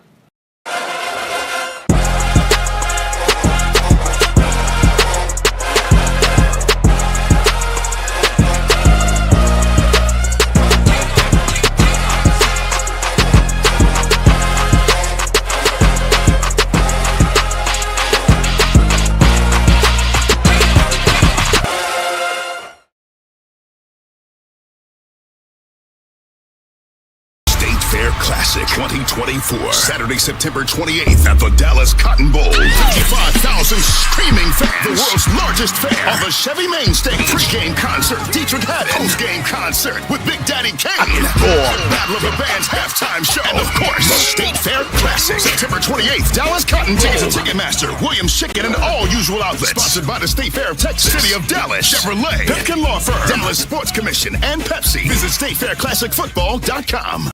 Classic 2024, Saturday, September 28th at the Dallas Cotton Bowl. 55,000 screaming fans. The world's largest fair on the Chevy main stage. Pre-game concert, Dietrich Haddon. Post-game concert with Big Daddy Kane. Or Battle of the Bands halftime show. And of course, the State Fair Classic. September 28th, Dallas Cotton Bowl. Tickets at Ticketmaster, Williams Chicken, and all usual outlets. Sponsored by the State Fair of Texas, City of Dallas, Chevrolet, Pipkin Law Firm, Dallas Sports Commission, and Pepsi. Visit StateFairClassicFootball.com.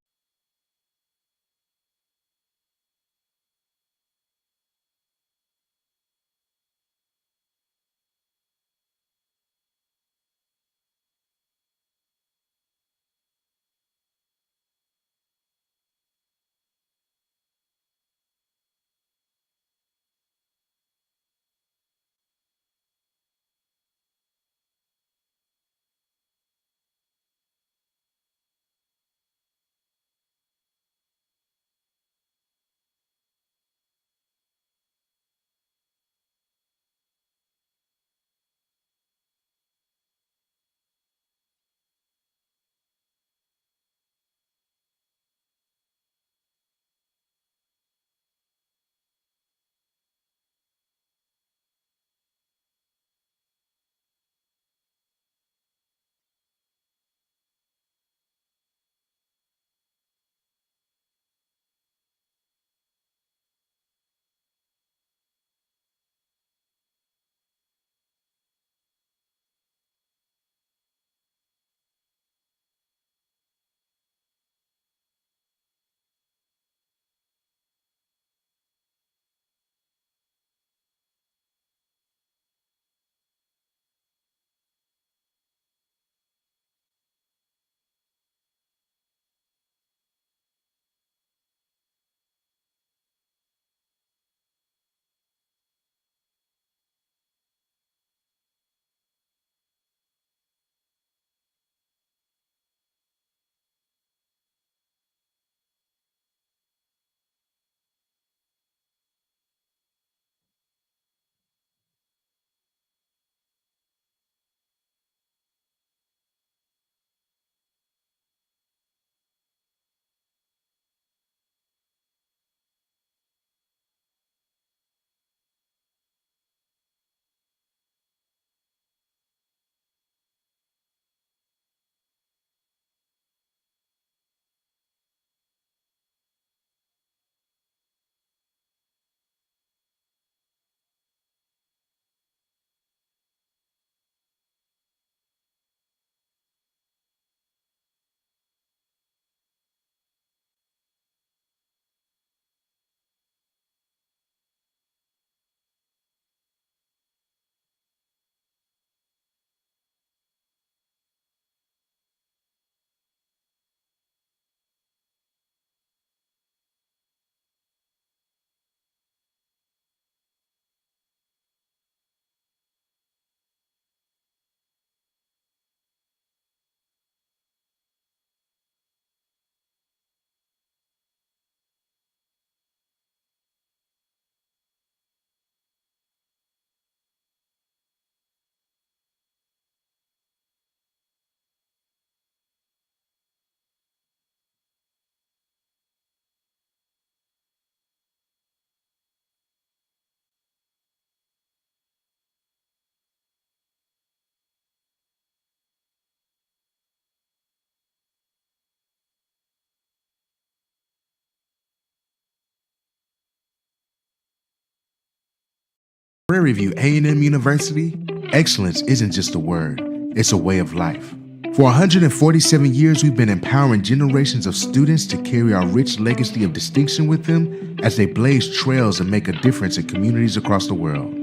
Prairie View A&M University, excellence isn't just a word, it's a way of life. For 147 years, we've been empowering generations of students to carry our rich legacy of distinction with them as they blaze trails and make a difference in communities across the world.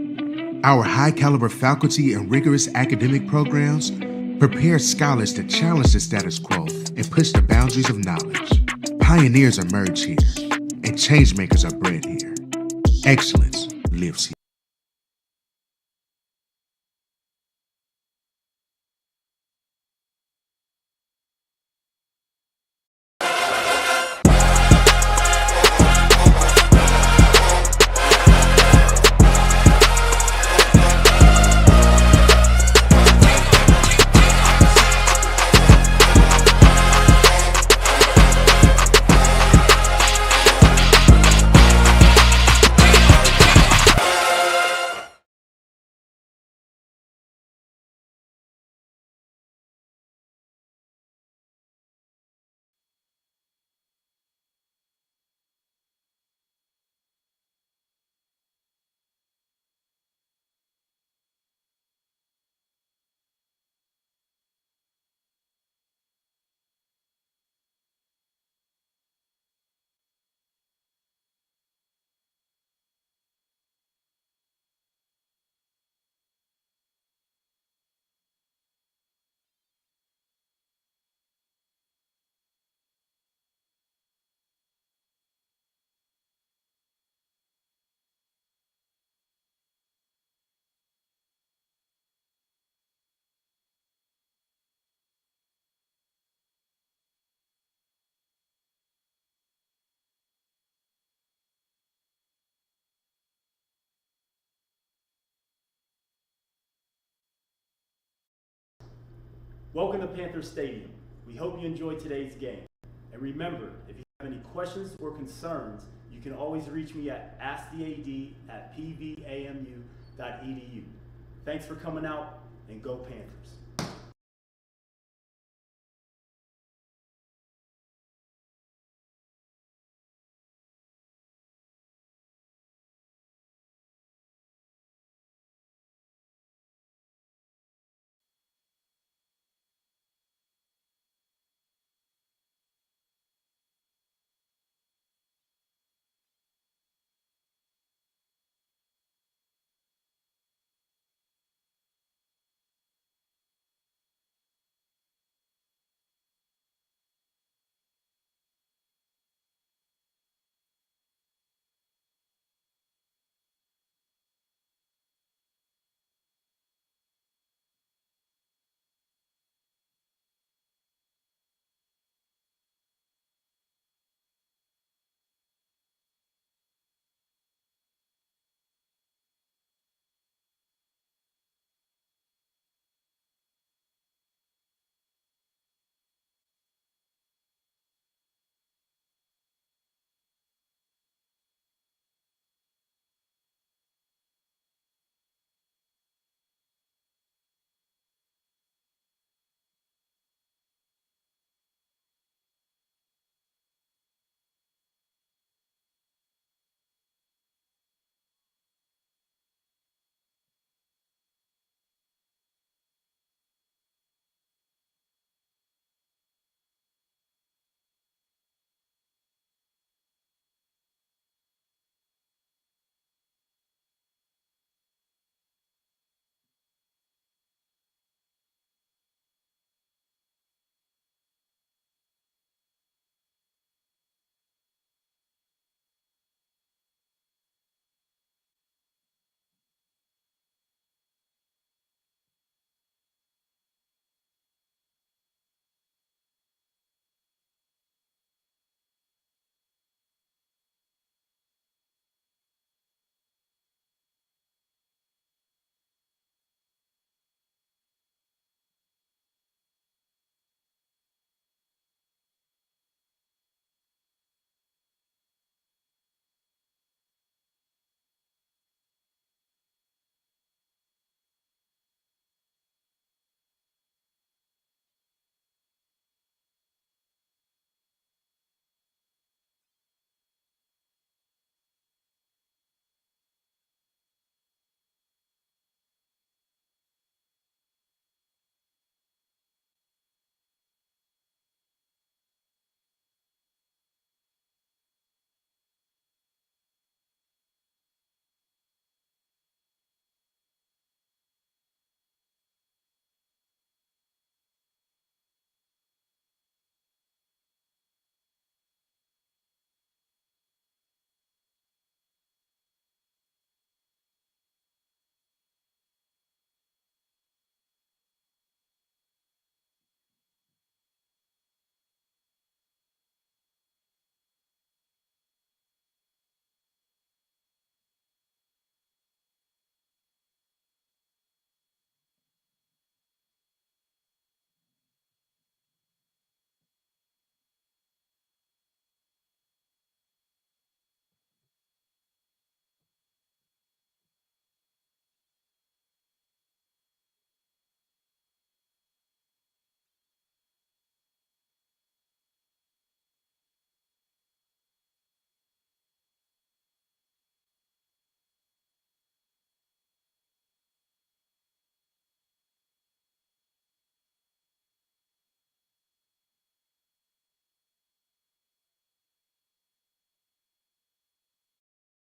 Our high-caliber faculty and rigorous academic programs prepare scholars to challenge the status quo and push the boundaries of knowledge. Pioneers emerge here, and changemakers are bred here. Excellence lives here. Welcome to Panther Stadium. We hope you enjoyed today's game. And remember, if you have any questions or concerns, you can always reach me at askthead@pvamu.edu. Thanks for coming out, and go Panthers.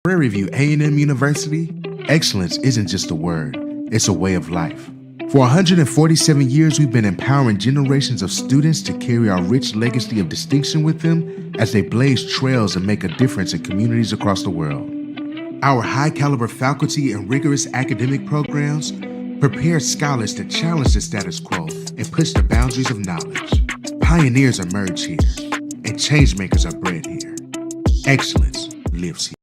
Prairie View A&M University, excellence isn't just a word, it's a way of life. For 147 years, we've been empowering generations of students to carry our rich legacy of distinction with them as they blaze trails and make a difference in communities across the world. Our high-caliber faculty and rigorous academic programs prepare scholars to challenge the status quo and push the boundaries of knowledge. Pioneers emerge here, and changemakers are bred here. Excellence lives here.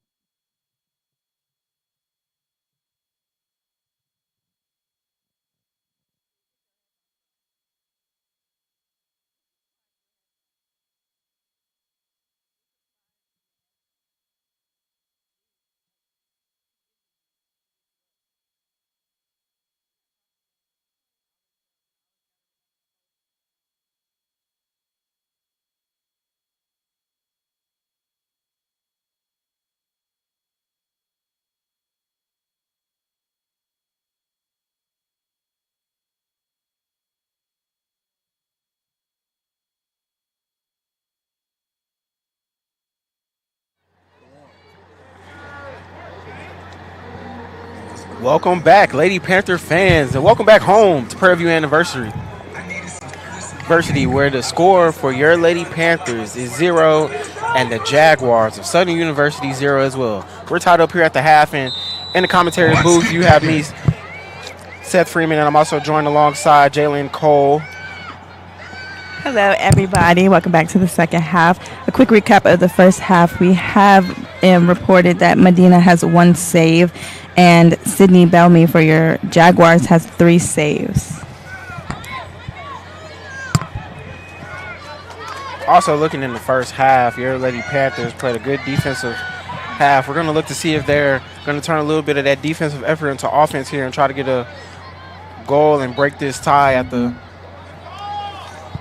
Welcome back, Lady Panther fans, and welcome back home to Prairie View University, where the score for your Lady Panthers is 0 and the Jaguars of Southern University 0 as well. We're tied up here at the half, and in the commentary booth, you have me, Seth Freeman, and I'm also joined alongside Jalen Cole. Hello, everybody. Welcome back to the second half. A quick recap of the first half. We have reported that Medina has 1 save, and Sydney Bellamy for your Jaguars has 3 saves. Also looking in the first half, your Lady Panthers played a good defensive half. We're going to look to see if they're going to turn a little bit of that defensive effort into offense here and try to get a goal and break this tie at the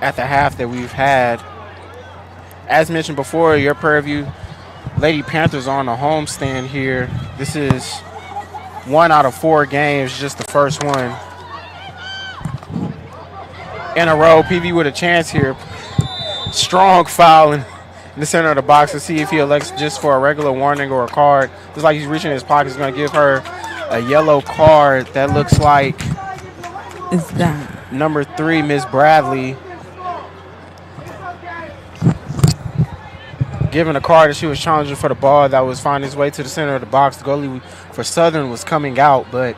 half that we've had. As mentioned before, your Prairie View Lady Panthers are on a homestand here. This is 1 out of 4 games, just the first one in a row. PV with a chance here. Strong foul in the center of the box to see if he elects just for a regular warning or a card. Looks like he's reaching in his pocket. He's going to give her a yellow card. That looks like is that number 3, Miss Bradley, given a card that she was challenging for the ball that was finding its way to the center of the box. The goalie for Southern was coming out, but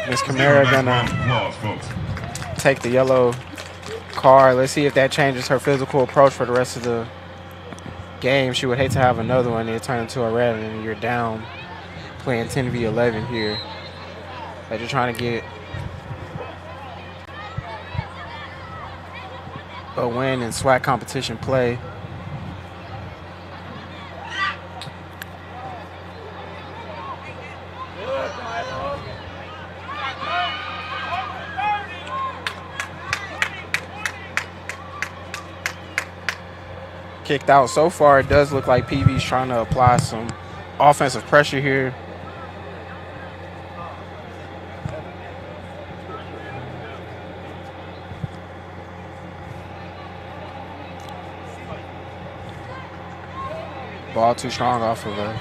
Miss Camara gonna take the yellow card. Let's see if that changes her physical approach for the rest of the game. She would hate to have another one and it turn into a red, and you're down playing 10v11 here. But you're trying to get a win in SWAC competition play. Kicked out. So far, it does look like PV's trying to apply some offensive pressure here. Ball too strong off of a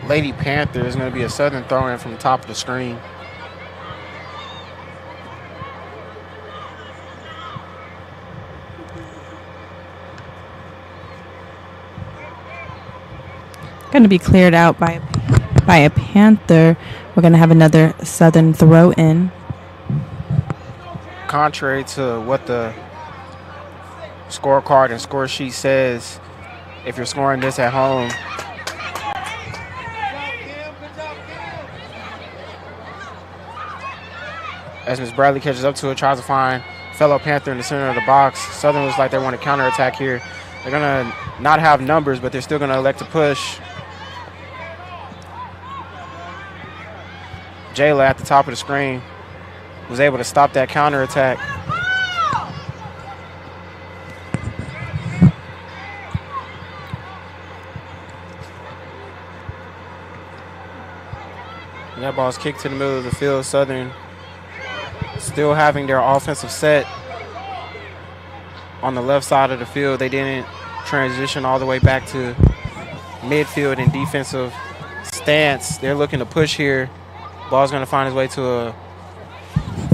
Lady Panther. Is going to be a Southern throw-in from the top of the screen. Going to be cleared out by a Panther. We're going to have another Southern throw-in. Contrary to what the scorecard and score sheet says, if you're scoring this at home, as Ms. Bradley catches up to it, tries to find fellow Panther in the center of the box. Southern looks like they want to counterattack here. They're going to not have numbers, but they're still going to elect to push. Jayla at the top of the screen was able to stop that counterattack. And that ball's kicked to the middle of the field. Southern still having their offensive set on the left side of the field. They didn't transition all the way back to midfield and defensive stance. They're looking to push here. Ball's going to find its way to a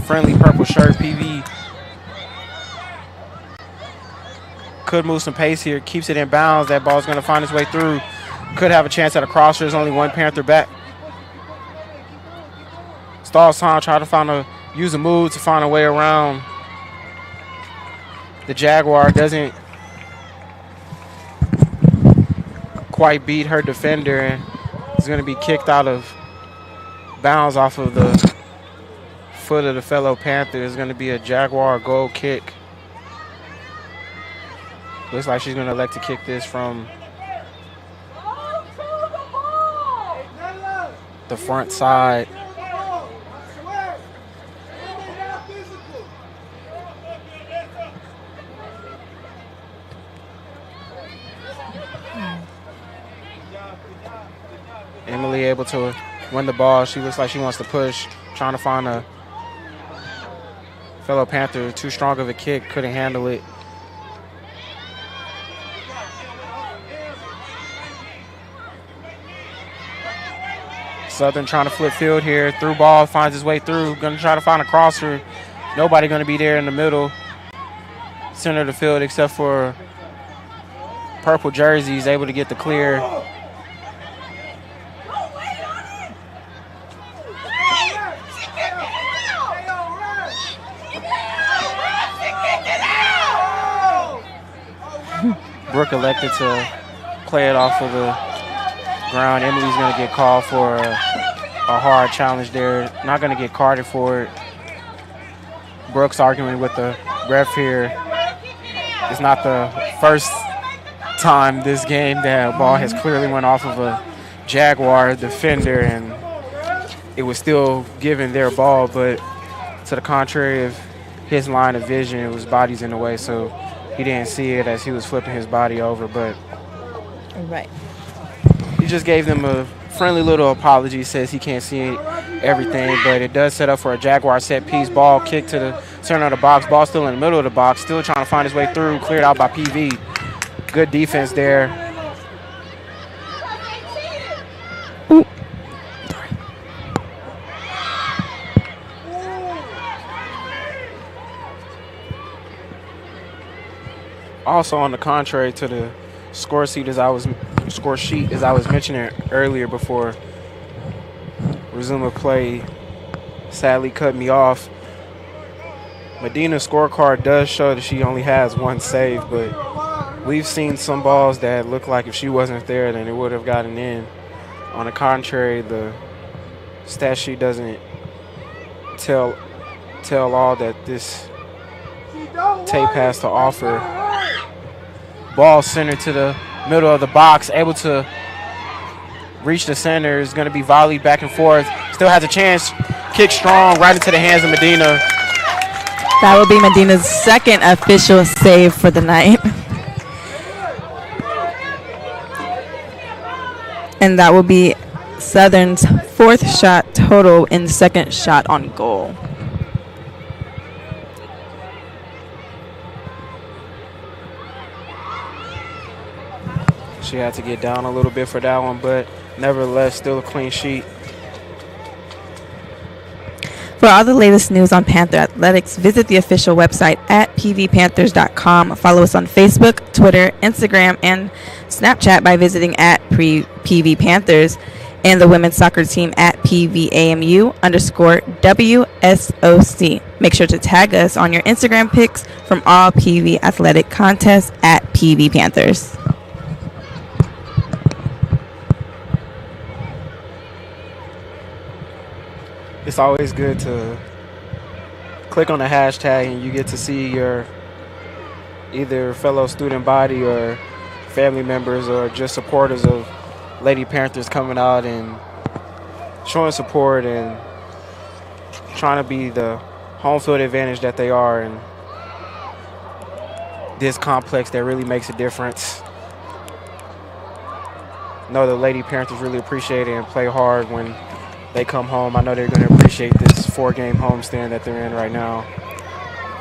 friendly purple shirt. PV could move some pace here. Keeps it in bounds. That ball's going to find its way through. Could have a chance at a crosser. There's only one Panther back. Stalls time, try to use a move to find a way around. The Jaguar doesn't quite beat her defender, and is going to be kicked out of bounds off of the foot of the fellow Panther. It's going to be a Jaguar goal kick. Looks like she's going to elect to kick this from the front side. Emily able to win the ball. She looks like she wants to push, trying to find a fellow Panther. Too strong of a kick, couldn't handle it. Southern trying to flip field here. Through ball, finds his way through. Going to try to find a crosser. Nobody going to be there in the middle. Center of the field except for purple jerseys, able to get the clear. Brooke elected to play it off of the ground. Emily's going to get called for a hard challenge there. Not going to get carded for it. Brooks arguing with the ref here. It's not the first time this game that a ball has clearly went off of a Jaguar defender, and it was still given their ball, but to the contrary of his line of vision, it was bodies in the way, so he didn't see it as he was flipping his body over, but right. He just gave them a friendly little apology, says he can't see everything, but it does set up for a Jaguar set piece. Ball kicked to the center of the box. Ball still in the middle of the box, still trying to find his way through, cleared out by PV. Good defense there. Ooh. Also, on the contrary to the score sheet as I was mentioning earlier before resume of play sadly cut me off, Medina's scorecard does show that she only has one save, but we've seen some balls that look like if she wasn't there, then it would have gotten in. On the contrary, the stat sheet doesn't tell all that this tape has to offer. Ball centered to the middle of the box, able to reach the center, is going to be volleyed back and forth. Still has a chance. Kick strong right into the hands of Medina. That will be Medina's second official save for the night. And that will be Southern's fourth shot total and second shot on goal. She had to get down a little bit for that one, but nevertheless, still a clean sheet. For all the latest news on Panther athletics, visit the official website at pvpanthers.com. Follow us on Facebook, Twitter, Instagram, and Snapchat by visiting at PV Panthers, and the women's soccer team at PVAMU_WSOC. Make sure to tag us on your Instagram pics from all PV athletic contests at PV Panthers. It's always good to click on the hashtag and you get to see your either fellow student body or family members or just supporters of Lady Panthers coming out and showing support and trying to be the home field advantage that they are in this complex that really makes a difference. Know the Lady Panthers really appreciate it and play hard when they come home. I know they're going to appreciate this 4-game homestand that they're in right now.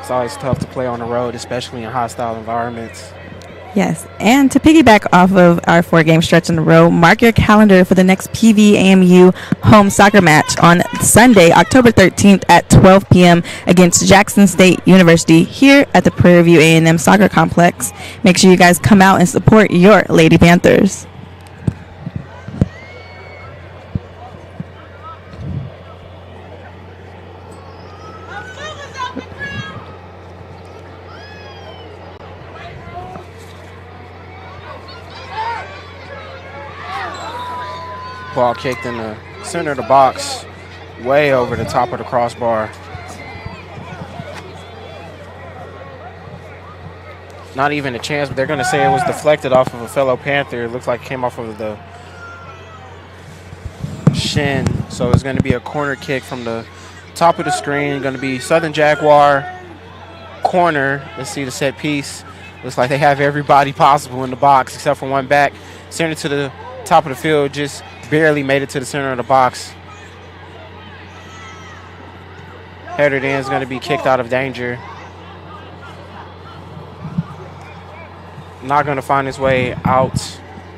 It's always tough to play on the road, especially in hostile environments. Yes, and to piggyback off of our 4-game stretch in a row, mark your calendar for the next PVAMU home soccer match on Sunday, October 13th at 12 p.m. against Jackson State University here at the Prairie View A&M Soccer Complex. Make sure you guys come out and support your Lady Panthers. Ball kicked in the center of the box, way over the top of the crossbar. Not even a chance, but they're going to say it was deflected off of a fellow Panther. It looks like it came off of the shin. So it's going to be a corner kick from the top of the screen. Going to be Southern Jaguar corner. Let's see the set piece. Looks like they have everybody possible in the box except for one back. Center to the top of the field, just barely made it to the center of the box. Headed in is going to be kicked out of danger. Not going to find his way out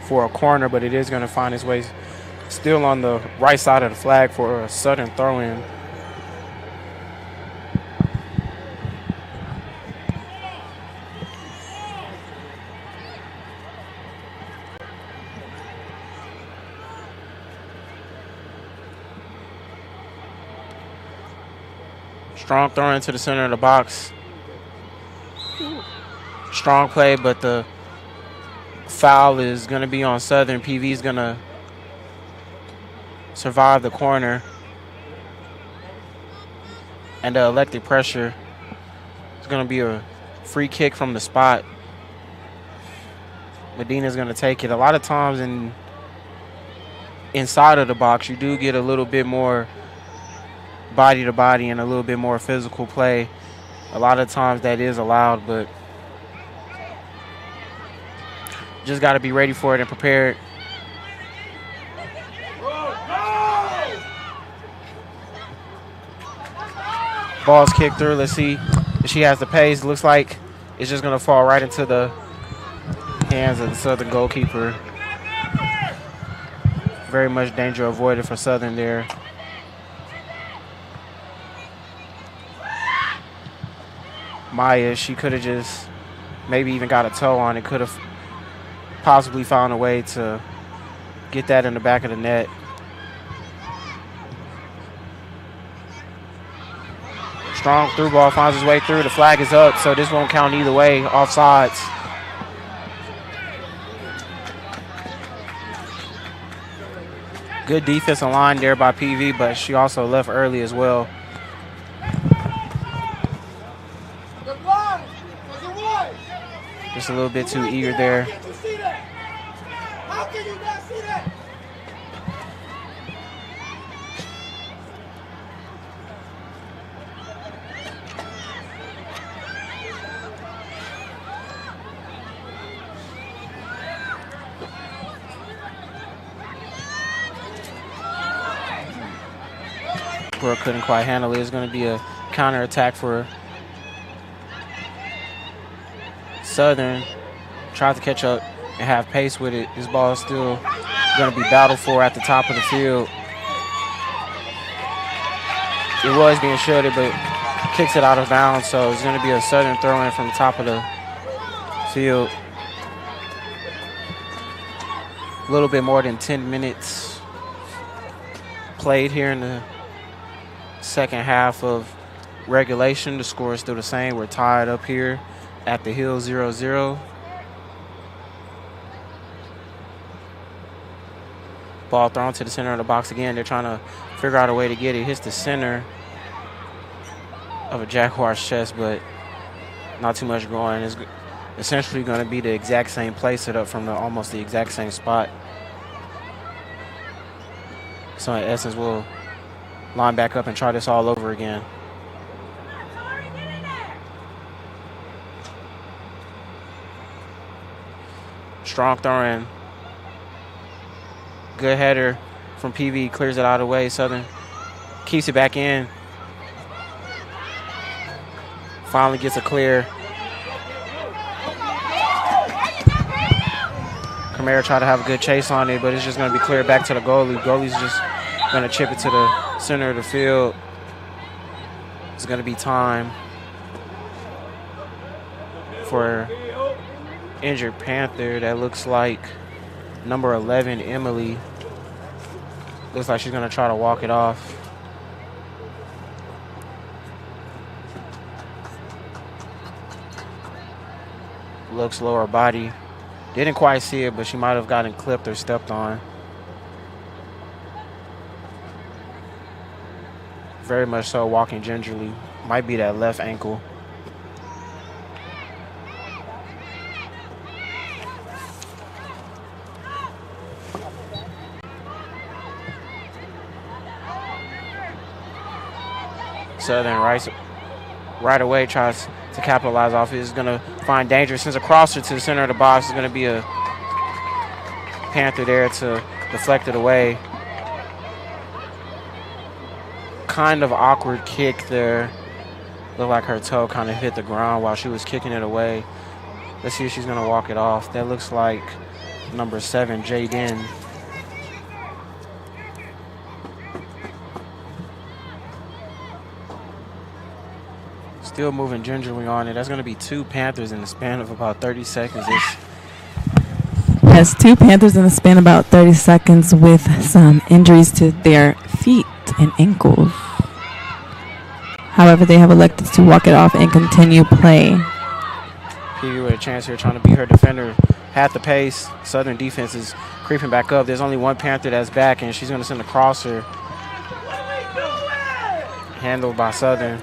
for a corner, but it is going to find his way still on the right side of the flag for a Southern throw-in. Strong throw into the center of the box. Strong play, but the foul is going to be on Southern. PV is going to survive the corner. And the electric pressure is going to be a free kick from the spot. Medina's going to take it. A lot of times inside of the box, you do get a little bit more body to body and a little bit more physical play. A lot of times that is allowed, but just got to be ready for it and prepared. Ball's kicked through. Let's see if she has the pace. Looks like it's just going to fall right into the hands of the Southern goalkeeper. Very much danger avoided for Southern there. Maya, she could have just maybe even got a toe on it, could have possibly found a way to get that in the back of the net. Strong through ball, finds his way through. The flag is up, so this won't count either way. Offsides. Good defensive line there by PV, but she also left early as well. Just a little bit too eager there. How can you not see that? Brooke couldn't quite handle it. It's going to be a counter attack for Southern. Tried to catch up and have pace with it. This ball is still going to be battled for at the top of the field. It was being shielded, but kicks it out of bounds, so it's going to be a Southern throw-in from the top of the field. A little bit more than 10 minutes played here in the second half of regulation. The score is still the same. We're tied up here at the Hill 0-0. Ball thrown to the center of the box again. They're trying to figure out a way to get it. Hits the center of a Jaguar's chest, but not too much going. It's essentially going to be the exact same play set up from almost the exact same spot. So in essence, we'll line back up and try this all over again. Strong throw-in. Good header from PV. Clears it out of the way. Southern keeps it back in. Finally gets a clear. Kamara tried to have a good chase on it, but it's just going to be cleared back to the goalie. Goalie's just going to chip it to the center of the field. It's going to be time for injured Panther. That looks like number 11, Emily. Looks like she's going to try to walk it off. Looks lower body. Didn't quite see it, but she might have gotten clipped or stepped on. Very much so walking gingerly. Might be that left ankle. Southern right away tries to capitalize off it. Is going to find danger. Sends a crosser to the center of the box. Is going to be a Panther there to deflect it away. Kind of awkward kick there. Looked like her toe kind of hit the ground while she was kicking it away. Let's see if she's going to walk it off. That looks like number 7, Jaden. Still moving gingerly on it. That's going to be 2 Panthers in the span of about 30 seconds. Yes, 2 Panthers in the span of about 30 seconds with some injuries to their feet and ankles. However, they have elected to walk it off and continue play. PV with a chance here trying to beat her defender. Had the pace. Southern defense is creeping back up. There's only 1 Panther that's back, and she's going to send a crosser. Handled by Southern.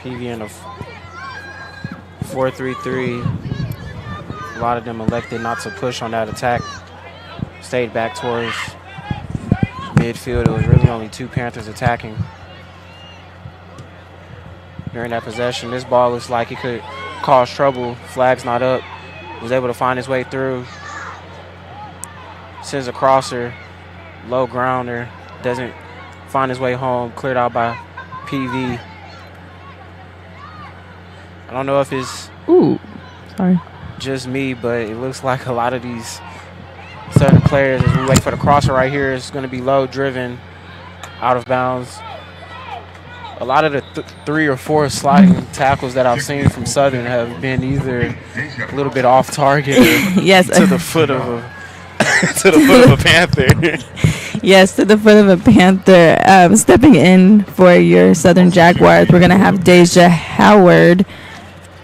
PV in a 4-3-3. A lot of them elected not to push on that attack. Stayed back towards midfield. It was really only 2 Panthers attacking during that possession. This ball looks like it could cause trouble. Flag's not up. Was able to find his way through. Sends a crosser. Low grounder. Doesn't find his way home. Cleared out by PV. I don't know if it's just me, but it looks like a lot of these certain players, as we wait for the crosser right here, is going to be low driven, out of bounds. A lot of the 3 or 4 sliding tackles that I've seen from Southern have been either a little bit off target or yes, to the foot of a Panther. Yes, to the foot of a Panther. Stepping in for your Southern Jaguars, we're going to have Deja Howard.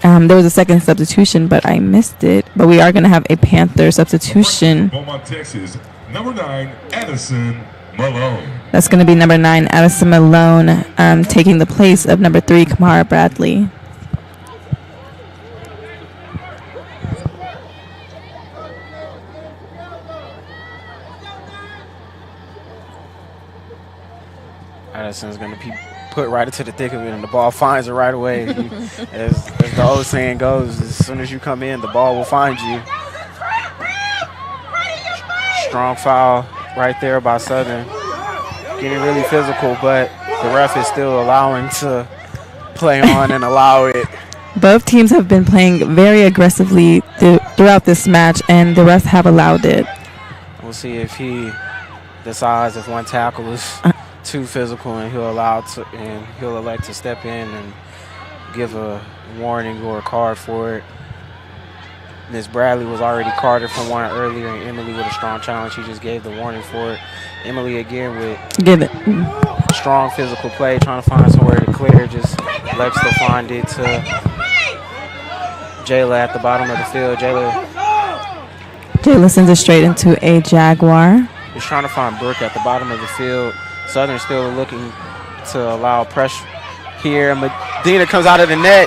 There was a second substitution, but I missed it. But we are going to have a Panther substitution. Beaumont, Texas, number 9, Addison Malone. That's going to be number 9, Addison Malone, taking the place of number 3, Kamara Bradley. Addison's going to be put right into the thick of it, and the ball finds her right away. As the old saying goes, as soon as you come in, the ball will find you. Strong foul right there by Southern. Getting really physical, but the ref is still allowing to play on and allow it. Both teams have been playing very aggressively throughout this match, and the refs have allowed it. We'll see if he decides if one tackle is too physical, and he'll elect to step in and give a warning or a card for it. Ms. Bradley was already carded for one earlier, and Emily with a strong challenge. She just gave the warning for it. Emily again with strong physical play, trying to find somewhere to clear. Just elects to find it to Jayla at the bottom of the field. Jayla sends it straight into a Jaguar. Just trying to find Brooke at the bottom of the field. Southern still looking to allow pressure here. Medina comes out of the net.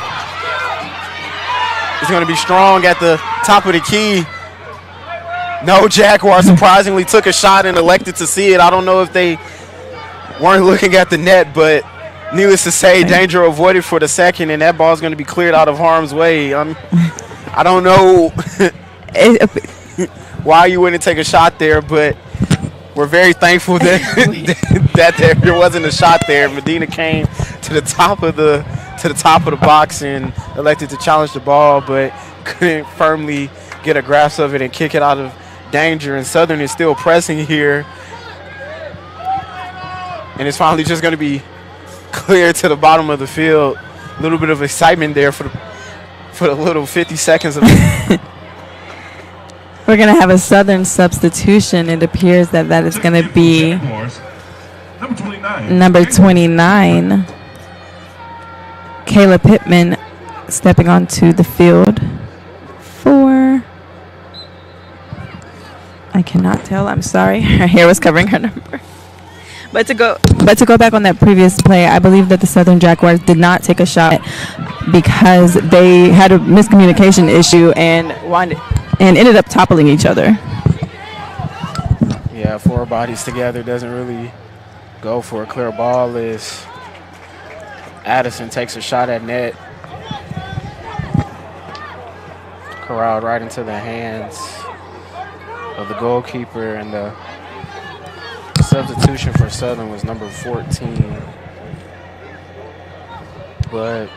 It's going to be strong at the top of the key. No, Jaguar surprisingly took a shot and elected to see it. I don't know if they weren't looking at the net, but needless to say, danger avoided for the second, and that ball's going to be cleared out of harm's way. I don't know why you wouldn't take a shot there, but we're very thankful that there wasn't a shot there. Medina came to the top of the box and elected to challenge the ball, but couldn't firmly get a grasp of it and kick it out of danger. And Southern is still pressing here, and it's finally just going to be clear to the bottom of the field. A little bit of excitement there for the little 50 seconds of We're going to have a Southern substitution. It appears that is going to be number 29, Kayla Pittman, stepping onto the field for, I cannot tell, I'm sorry. Her hair was covering her number. But to go back on that previous play, I believe that the Southern Jaguars did not take a shot because they had a miscommunication issue and ended up toppling each other. Yeah, 4 bodies together doesn't really go for a clear ball as Addison takes a shot at net. Corralled right into the hands of the goalkeeper, and the substitution for Southern was number 14. But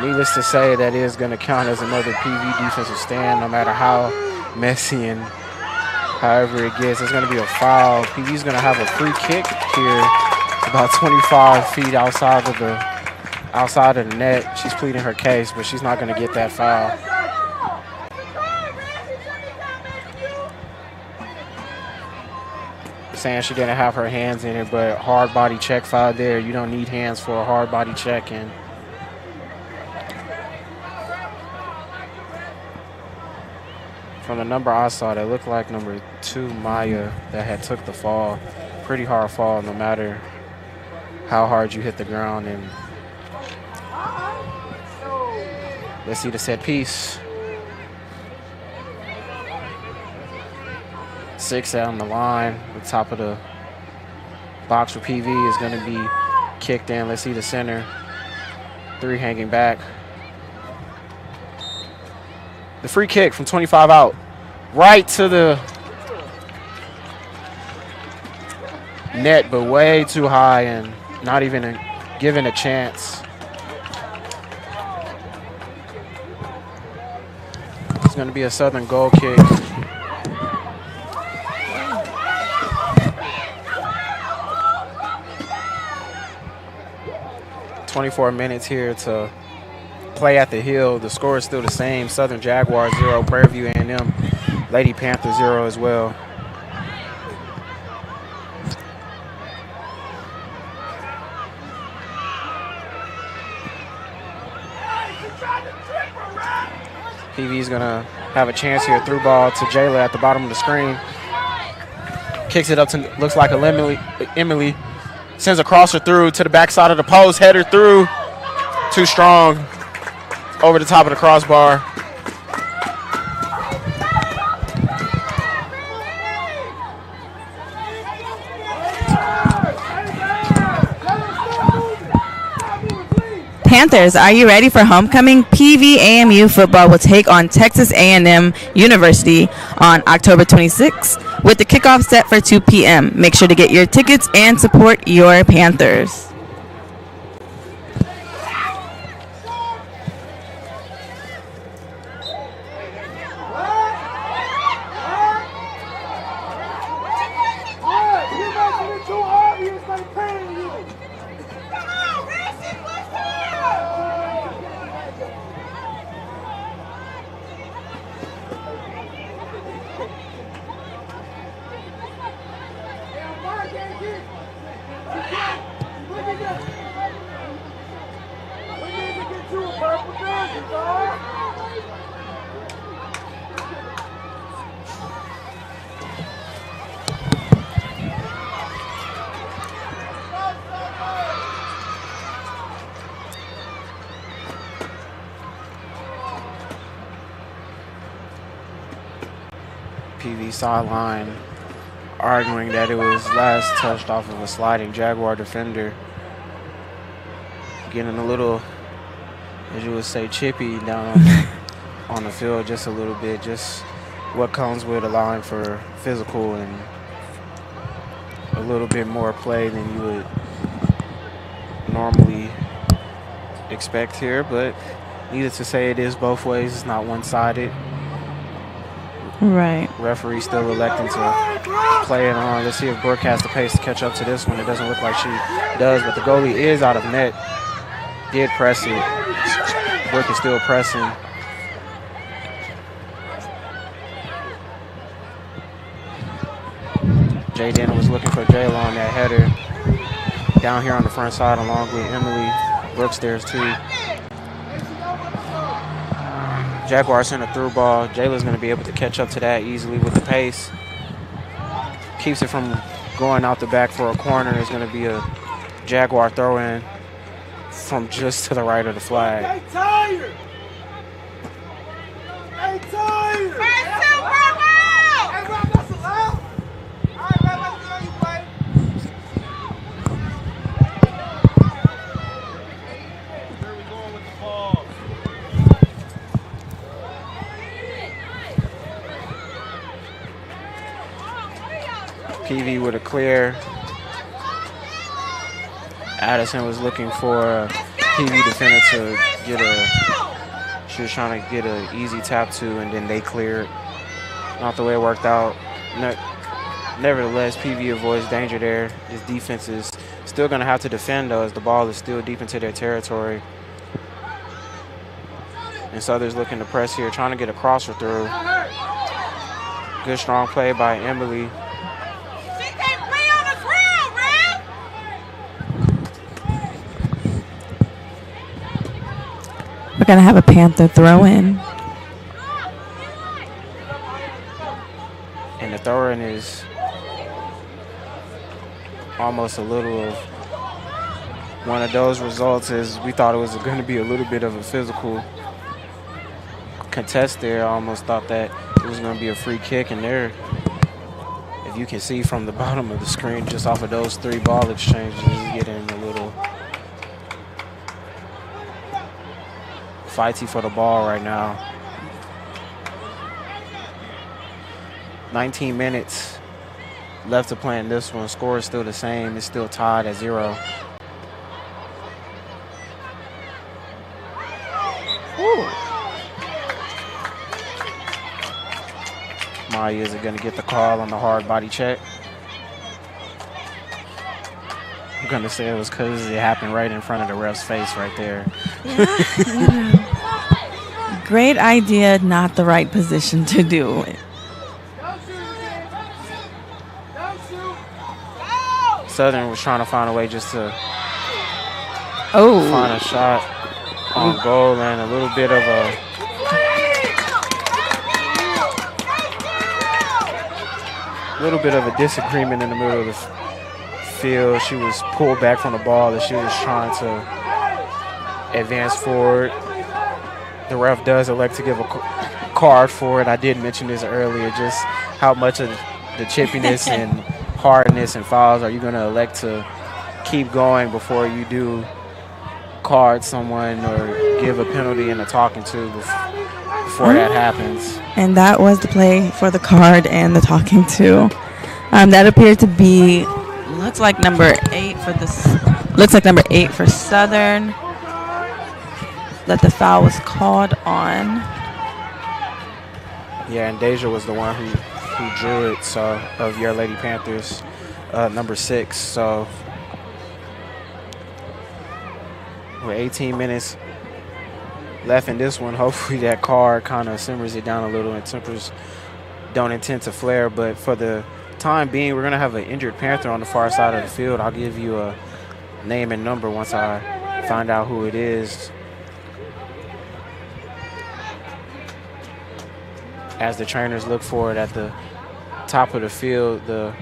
needless to say, that is going to count as another PV defensive stand, no matter how messy and however it gets. It's going to be a foul. PV's going to have a free kick here, about 25 feet outside of the net. She's pleading her case, but she's not going to get that foul. Saying she didn't have her hands in it, but hard body check foul there. You don't need hands for a hard body check. And from the number I saw, that looked like number 2, Maya, that had took the fall. Pretty hard fall, no matter how hard you hit the ground. And let's see the set piece. 6 out on the line. The top of the box for PV is going to be kicked in. Let's see the center. 3 hanging back. The free kick from 25 out. Right to the net, but way too high and not even given a chance. It's going to be a Southern goal kick. 24 minutes here to play at the Hill. The score is still the same. Southern Jaguars 0, Prairie View A&M Lady Panther 0 as well. PV's gonna have a chance here. Through ball to Jayla at the bottom of the screen. Kicks it up to, looks like Emily. Sends a crosser through to the backside of the post. Header through. Too strong. Over the top of the crossbar. Panthers, are you ready for homecoming? PVAMU football will take on Texas A&M University on October 26th with the kickoff set for 2 p.m. Make sure to get your tickets and support your Panthers. PV sideline arguing that it was last touched off of a sliding Jaguar defender. Getting a little, as you would say, chippy down on the field just a little bit. Just what comes with allowing for physical and a little bit more play than you would normally expect here, but needless to say, it is both ways. It's not one-sided. Right. Referee still electing to play it on. Let's see if Brooke has the pace to catch up to this one. It doesn't look like she does, but the goalie is out of net. Did press it. Brooke is still pressing. Jaden was looking for Jayla on that header. Down here on the front side along with Emily. Brooks there's too. Jaguars sent a through ball. Jayla's going to be able to catch up to that easily with the pace. Keeps it from going out the back for a corner. It's going to be a Jaguar throw in from just to the right of the flag. Hey, tired! Hey, tired! Hey, Rob, that's allowed! All right, Rob, let's see how you play. Where we going with the ball? PV with a clear. Addison was looking for a PV defender to get a, she was trying to get an easy tap to, and then they cleared. Not the way it worked out. Nevertheless, PV avoids danger there. His defense is still going to have to defend, though, as the ball is still deep into their territory. And Southern's looking to press here, trying to get a crosser through. Good, strong play by Emily. We're going to have a Panther throw in. And the throw-in is almost a little of one of those results, as we thought it was going to be a little bit of a physical contest there. I almost thought that it was going to be a free kick, and there, if you can see from the bottom of the screen, just off of those three ball exchanges, getting a little fighty for the ball right now. 19 minutes left to play in this one. Score is still the same. It's still tied at 0. Maya is going to get the call on the hard body check. I'm going to say it was because it happened right in front of the ref's face right there. Great idea, not the right position to do it. Southern was trying to find a way just to find a shot on goal, and a little bit of a disagreement in the middle of the field. She was pulled back from the ball as she was trying to advance forward. The ref does elect to give a card for it. I did mention this earlier, just how much of the chippiness and hardness and fouls are you going to elect to keep going before you do card someone or give a penalty and a talking to before that happens. And that was the play for the card and the talking to. That appeared to be, looks like number 8 for this. Looks like number 8 for Southern. That the foul was called on. Yeah, and Deja was the one who drew it. So of your Lady Panthers, number 6. So with 18 minutes left in this one, hopefully that card kind of simmers it down a little and tempers don't intend to flare. But for the time being, we're going to have an injured Panther on the far side of the field. I'll give you a name and number once I find out who it is. As the trainers look for it at the top of the field, the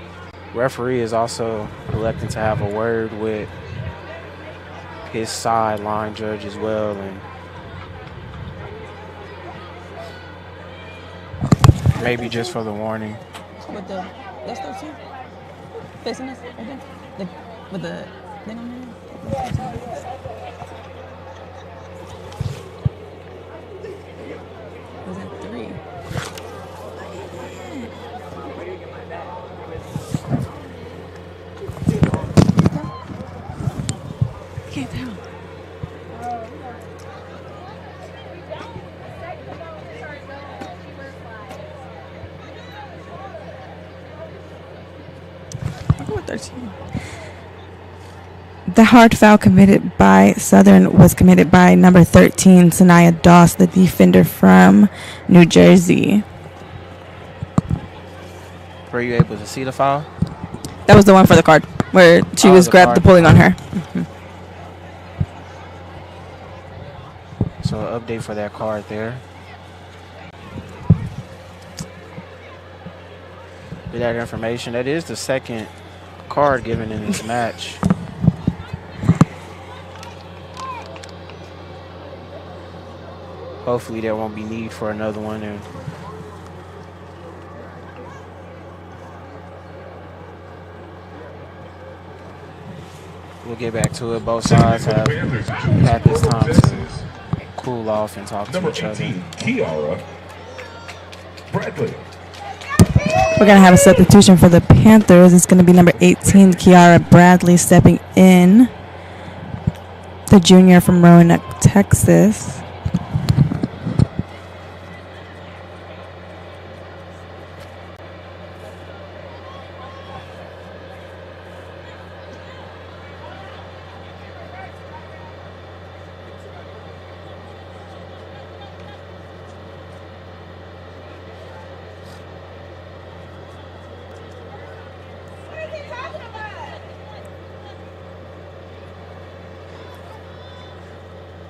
referee is also electing to have a word with his sideline judge as well, and maybe just for the warning. With the, that's those two facing us right there. With the thing on there. Was that 3? 13. The hard foul committed by Southern was committed by number 13, Sanaya Doss, the defender from New Jersey. Were you able to see the foul? That was the one for the card, where she was pulling on her. Mm-hmm. So update for that card there. With that information, that is the second card given in this match. Hopefully there won't be need for another one. And we'll get back to it. Both sides have had this time to cool off and talk to each other. Number 18, Kiara Bradley. We're going to have a substitution for the Panthers. It's going to be number 18, Kiara Bradley, stepping in. The junior from Roanoke, Texas.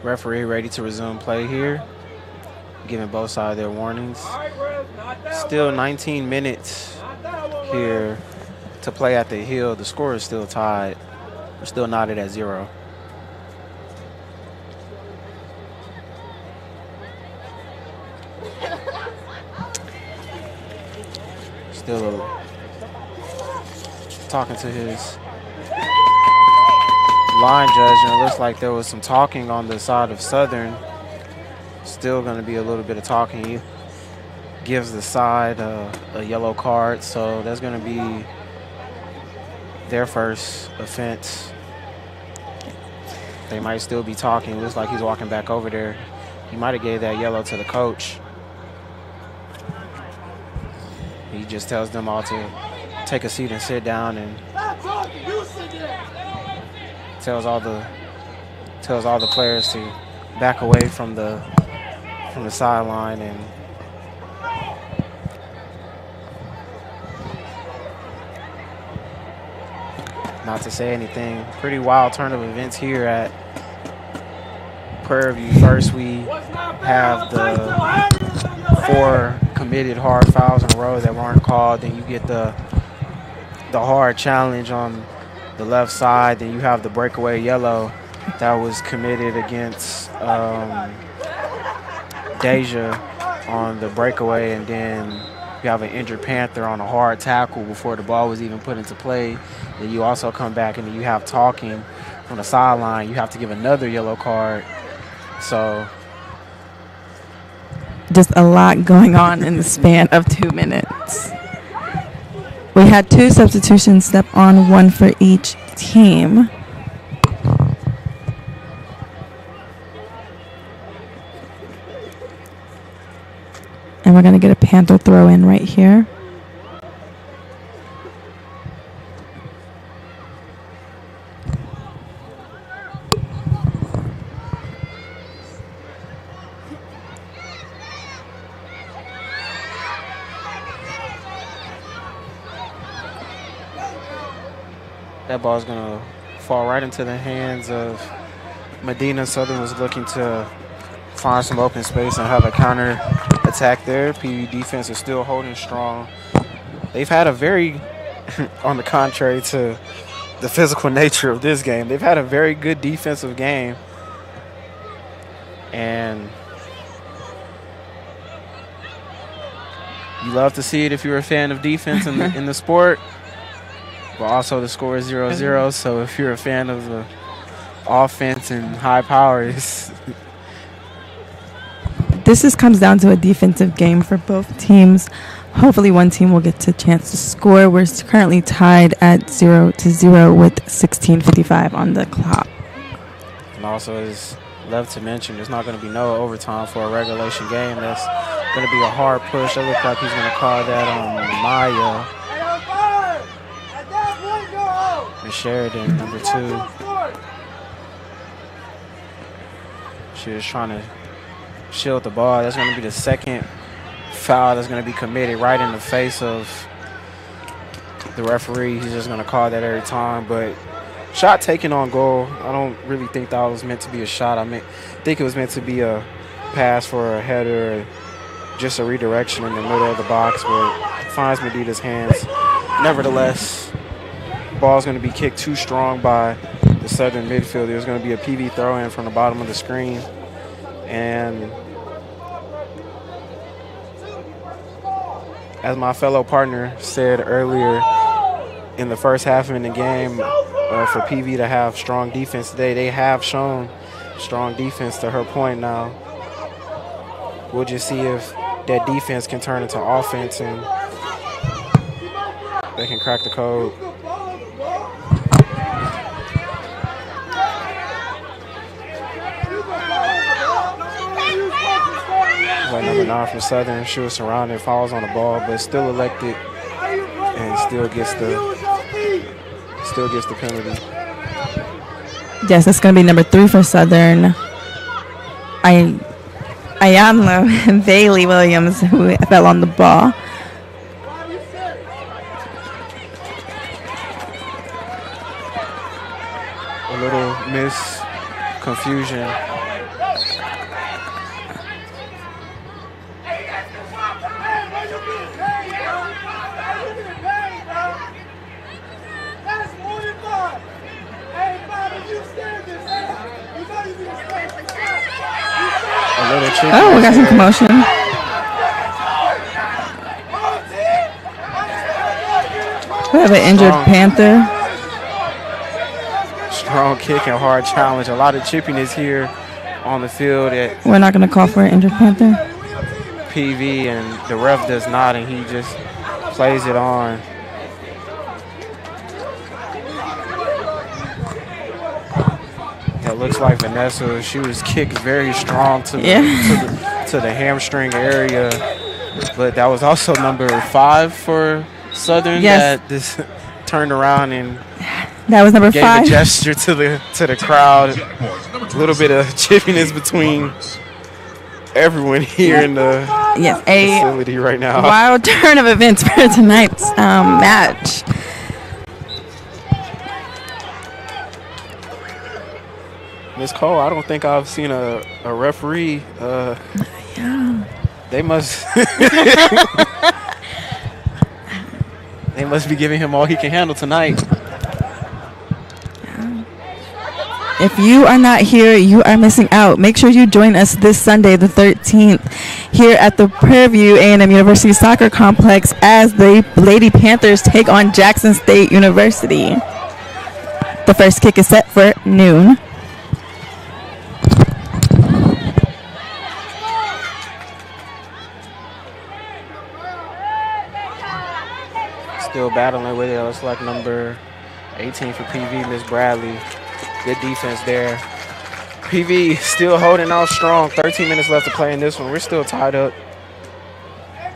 Referee ready to resume play here, giving both sides their warnings. Still 19 minutes here to play at the Hill. The score is still tied. We're still knotted at 0. Still talking to his line judge, and it looks like there was some talking on the side of Southern. Still going to be a little bit of talking. He gives the side a yellow card, so that's going to be their first offense. They might still be talking. It looks like he's walking back over there. He might have gave that yellow to the coach. He just tells them all to take a seat and sit down, and tells all the players to back away from the sideline. And not to say anything, pretty wild turn of events here at Prairie View. First, we have the 4 committed hard fouls in a row that weren't called. Then you get the hard challenge on the left side. Then you have the breakaway yellow that was committed against Deja on the breakaway, and then you have an injured Panther on a hard tackle before the ball was even put into play. Then you also come back and you have talking from the sideline. You have to give another yellow card. So just a lot going on in the span of 2 minutes. We had 2 substitutions step on, 1 for each team. And we're going to get a Panther throw in right here. that ball's going to fall right into the hands of Medina. Southern was looking to find some open space and have a counter attack there. PV defense is still holding strong. They've had a very, on the contrary to the physical nature of this game, they've had a very good defensive game. And you love to see it if you're a fan of defense in the sport. But also the score is 0-0, so if you're a fan of the offense and high power, this comes down to a defensive game for both teams. Hopefully one team will get a chance to score. We're currently tied at 0-0 with 16:55 on the clock. And also, as love to mention, there's not going to be no overtime for a regulation game. That's going to be a hard push. It looks like he's going to call that on Maya. Sheridan, number 2. She was trying to shield the ball. That's going to be the second foul that's going to be committed right in the face of the referee. He's just going to call that every time. But shot taken on goal, I don't really think that was meant to be a shot. I think it was meant to be a pass for a header, or just a redirection in the middle of the box, but it finds Medita's hands. Nevertheless, the ball is going to be kicked too strong by the Southern midfield. There's going to be a PV throw-in from the bottom of the screen. And as my fellow partner said earlier, in the first half of the game, for PV to have strong defense today, they have shown strong defense to her point now. We'll just see if that defense can turn into offense and they can crack the code. Like number 9 from Southern, she was surrounded, falls on the ball, but still elected and still gets the penalty. Yes, that's going to be number 3 for Southern. Ayanla Bailey Williams, who fell on the ball. A little confusion. Oh, we got some commotion. We have an injured Panther. Strong kick and hard challenge. A lot of chippiness here on the field. We're not going to call for an injured Panther. PV, and the ref does not, and he just plays it on. That looks like Vanessa. She was kicked very strong to the hamstring area, but that was also number 5 for Southern. Yes. That this turned around and that was number gave 5. a gesture to the crowd. A little bit of chippiness between everyone here in the facility right now. Wild turn of events for tonight's match. Ms. Cole, I don't think I've seen a referee. They must they must be giving him all he can handle tonight. If you are not here, you are missing out. Make sure you join us this Sunday, the 13th, here at the Prairie View A&M University Soccer Complex as the Lady Panthers take on Jackson State University. The first kick is set for noon. Still battling with it. It looks like number 18 for PV, Miss Bradley. Good defense there. PV still holding out strong. 13 minutes left to play in this one. We're still tied up.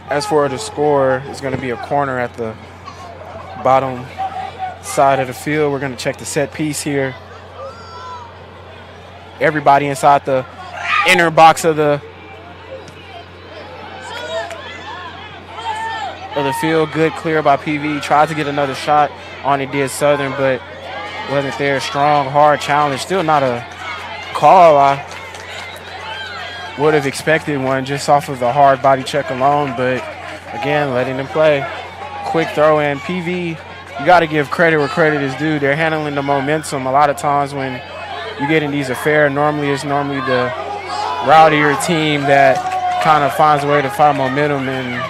As for the score, it's going to be a corner at the bottom side of the field. We're going to check the set piece here. Everybody inside the inner box of the field. Good clear by PV. Tried to get another shot on it, did Southern, but wasn't there. Strong, hard challenge. Still not a call. I would have expected one just off of the hard body check alone, but again, letting them play. Quick throw in. PV, you got to give credit where credit is due. They're handling the momentum. A lot of times when you get in these affairs, it's normally the rowdier team that kind of finds a way to find momentum and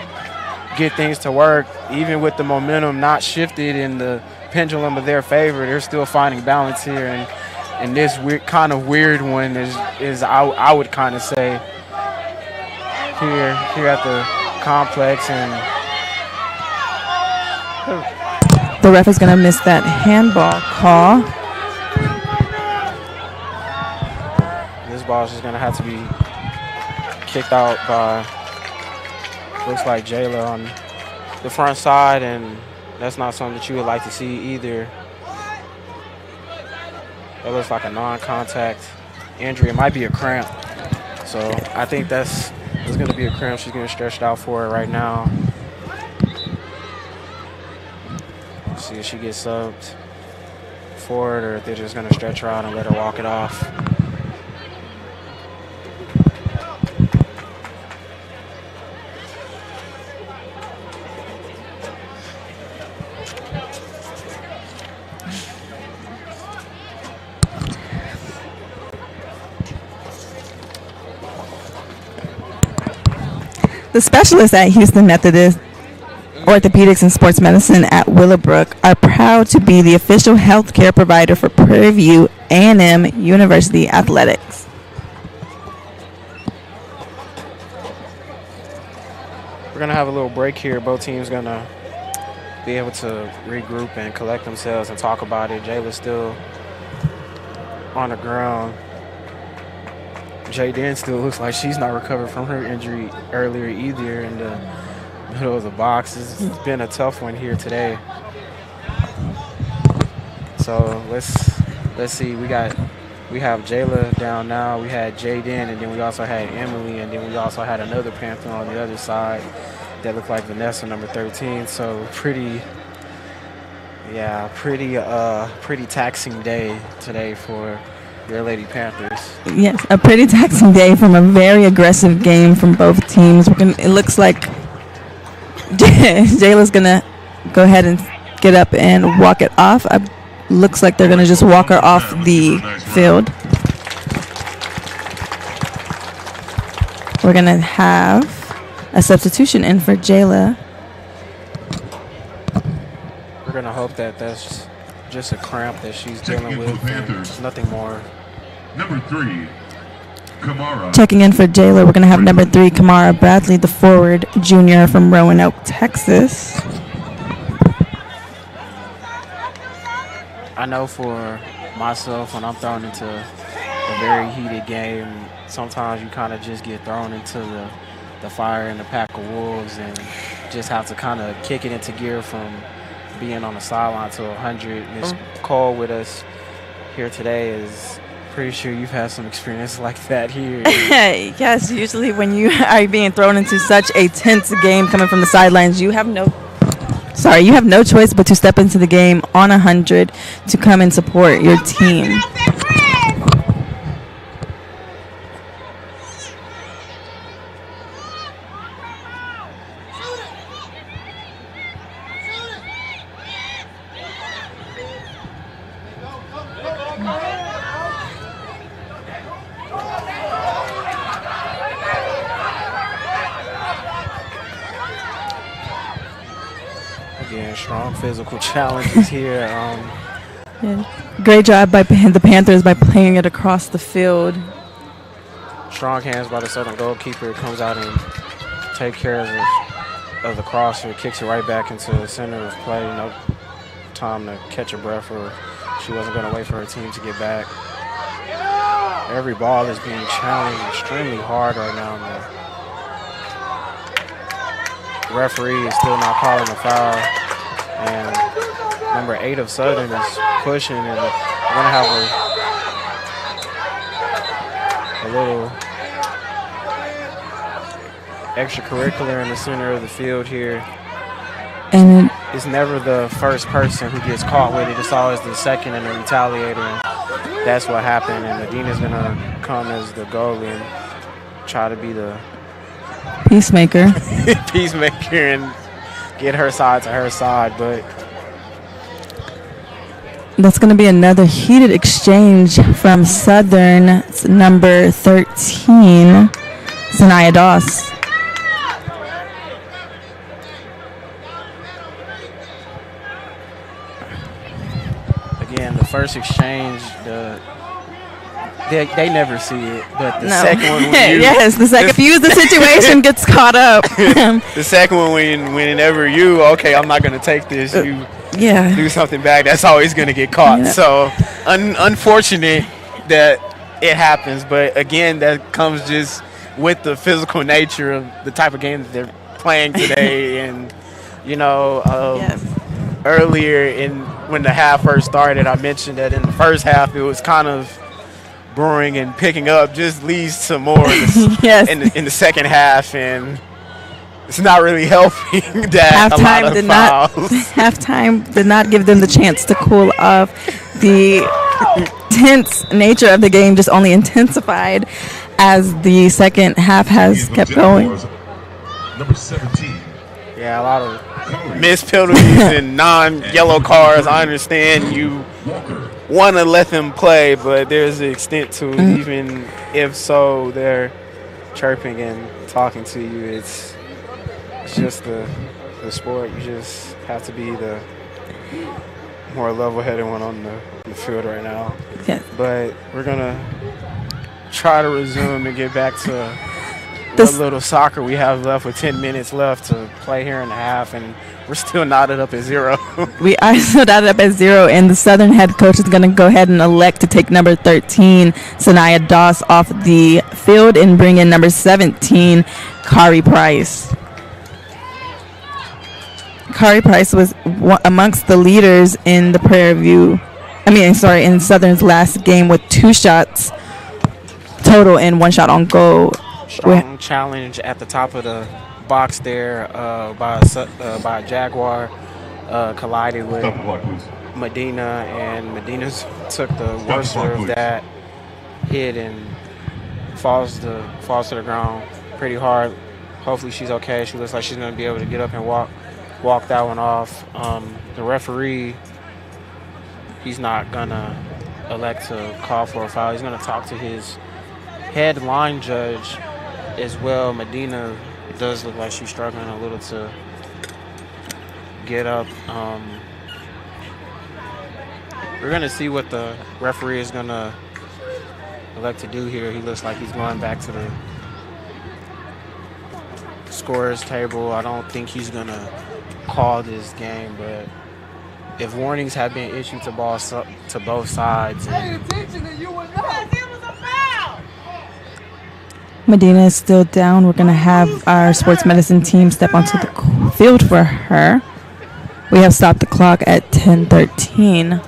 get things to work. Even with the momentum not shifted in the pendulum of their favor, they're still finding balance here, and this kind of weird one is I would kind of say here at the complex. And the ref is going to miss that handball call. This ball is just going to have to be kicked out by, looks like Jayla on the front side, and that's not something that you would like to see either. It looks like a non-contact injury. It might be a cramp. So I think it's going to be a cramp. She's getting stretched out for it right now. See if she gets subbed for it, or if they're just going to stretch her out and let her walk it off. The specialists at Houston Methodist Orthopedics and Sports Medicine at Willowbrook are proud to be the official healthcare provider for Prairie View A&M University Athletics. We're going to have a little break here. Both teams going to be able to regroup and collect themselves and talk about it. Jayla's still on the ground. Jayden still looks like she's not recovered from her injury earlier either in the middle of the box. It's been a tough one here today. So let's see. We have Jayla down now. We had Jayden, and then we also had Emily, and then we also had another Panther on the other side that looked like Vanessa, number 13. So pretty taxing day today for your Lady Panthers. Yes, a pretty taxing day from a very aggressive game from both teams. It looks like Jayla's going to go ahead and get up and walk it off. Looks like they're going to just walk her off the field. We're going to have a substitution in for Jayla. We're going to hope that that's just a cramp that she's dealing with. Nothing more. Number 3, Kamara. Checking in for Jayla, we're going to have number 3, Kamara Bradley, the forward junior from Roanoke, Texas. I know for myself, when I'm thrown into a very heated game, sometimes you kind of just get thrown into the fire and the pack of wolves and just have to kind of kick it into gear from being on the sideline to 100. Miss Cole with us here today is pretty sure you've had some experience like that here. Yes, usually when you are being thrown into such a tense game coming from the sidelines, you have no choice but to step into the game on 100 to come and support your team. Again, strong physical challenges here. Yeah. Great job by the Panthers by playing it across the field. Strong hands by the Southern goalkeeper. Comes out and takes care of the crosser, kicks it right back into the center of play. No time to catch her breath, or she wasn't going to wait for her team to get back. Every ball is being challenged extremely hard right now. The referee is still not calling a foul, and number 8 of Southern is pushing, and we're going to have a little extracurricular in the center of the field here. And it's never the first person who gets caught with it. It's always the second and the retaliator. And that's what happened. And Medina's going to come as the goalie and try to be the peacemaker and get her side to her side. But that's going to be another heated exchange from Southern's number 13, Zanaya Doss. Again, the first exchange, they never see it, but the second one, diffuse the situation gets caught up. The second one, whenever okay, I'm not going to take this, do something back, that's always going to get caught. Yeah. So unfortunate that it happens, but again, that comes just with the physical nature of the type of game that they're playing today. And earlier in when the half first started, I mentioned that in the first half it was kind of brewing and picking up, just leads to more yes. in the second half, and it's not really helping that halftime did not give them the chance to cool off. The tense nature of the game just only intensified as the second half has kept going. Number 17. Yeah, a lot of missed penalties and non-yellow cards. I understand you want to let them play, but there's an extent to it. Even if so, they're chirping and talking to you. It's just the sport. You just have to be the more level-headed one on the field right now. Yes. But we're going to try to resume and get back to the little soccer we have left with 10 minutes left to play here in the half, and we're still knotted up at 0. We are still knotted up at 0, and the Southern head coach is going to go ahead and elect to take number 13, Sanaya Doss, off the field and bring in number 17, Kari Price. Kari Price was amongst the leaders in the in Southern's last game with 2 shots total and 1 shot on goal. Strong challenge at the top of the box there by a Jaguar, collided with Medina, and Medina's took the worst of that hit and falls to the ground pretty hard. Hopefully she's okay. She looks like she's going to be able to get up and walk that one off. The referee, he's not going to elect to call for a foul. He's going to talk to his head line judge as well. Medina does look like she's struggling a little to get up. We're going to see what the referee is going to elect to do here. He looks like he's going back to the scorer's table. I don't think he's going to call this game, but if warnings have been issued to both sides, Medina is still down. We're going to have our sports medicine team step onto the field for her. We have stopped the clock at 10:13.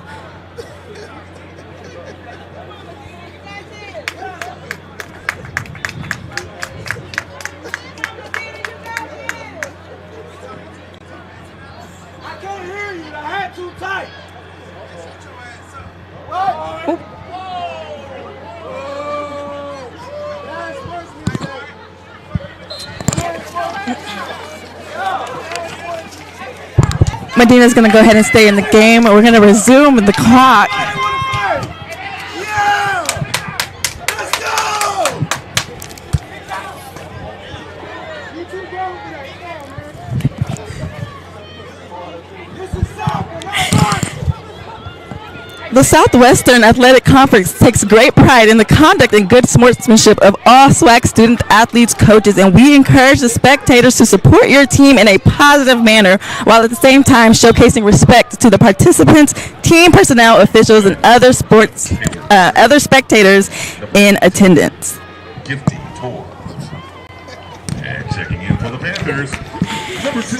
I can't hear you. The hat too tight. Medina's going to go ahead and stay in the game. We're going to resume the clock. The Southwestern Athletic Conference takes great pride in the conduct and good sportsmanship of all SWAC student athletes, coaches, and we encourage the spectators to support your team in a positive manner while at the same time showcasing respect to the participants, team personnel, officials, and other spectators in attendance. Gifty Tours. And checking in for the Panthers, number 2,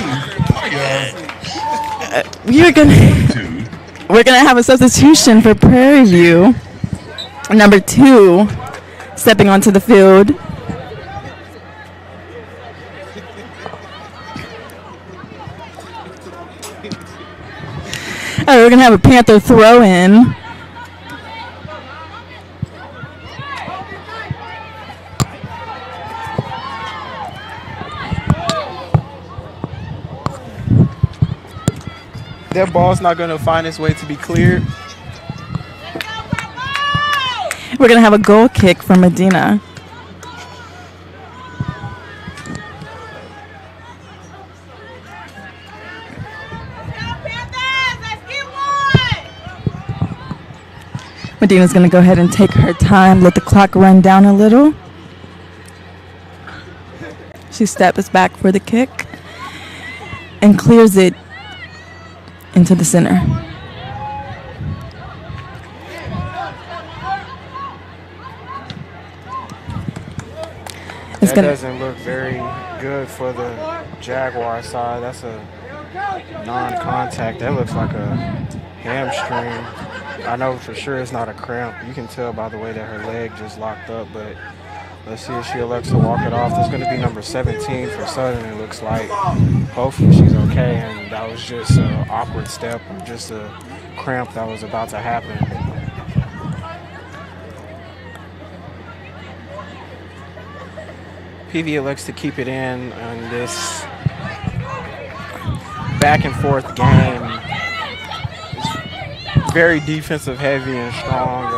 We're going to have a substitution for Prairie View. Number 2 stepping onto the field. All right, we're going to have a Panther throw in. That ball's not going to find its way to be cleared. We're going to have a goal kick from Medina. Medina's going to go ahead and take her time, let the clock run down a little. She steps back for the kick and clears it into the center. That doesn't look very good for the Jaguar side. That's a non-contact. That looks like a hamstring. I know for sure it's not a cramp. You can tell by the way that her leg just locked up, but let's see if she elects to walk it off. There's going to be number 17 for Southern, it looks like. Hopefully she's okay, and that was just an awkward step or just a cramp that was about to happen. PV elects to keep it in this back and forth game. It's very defensive heavy and strong.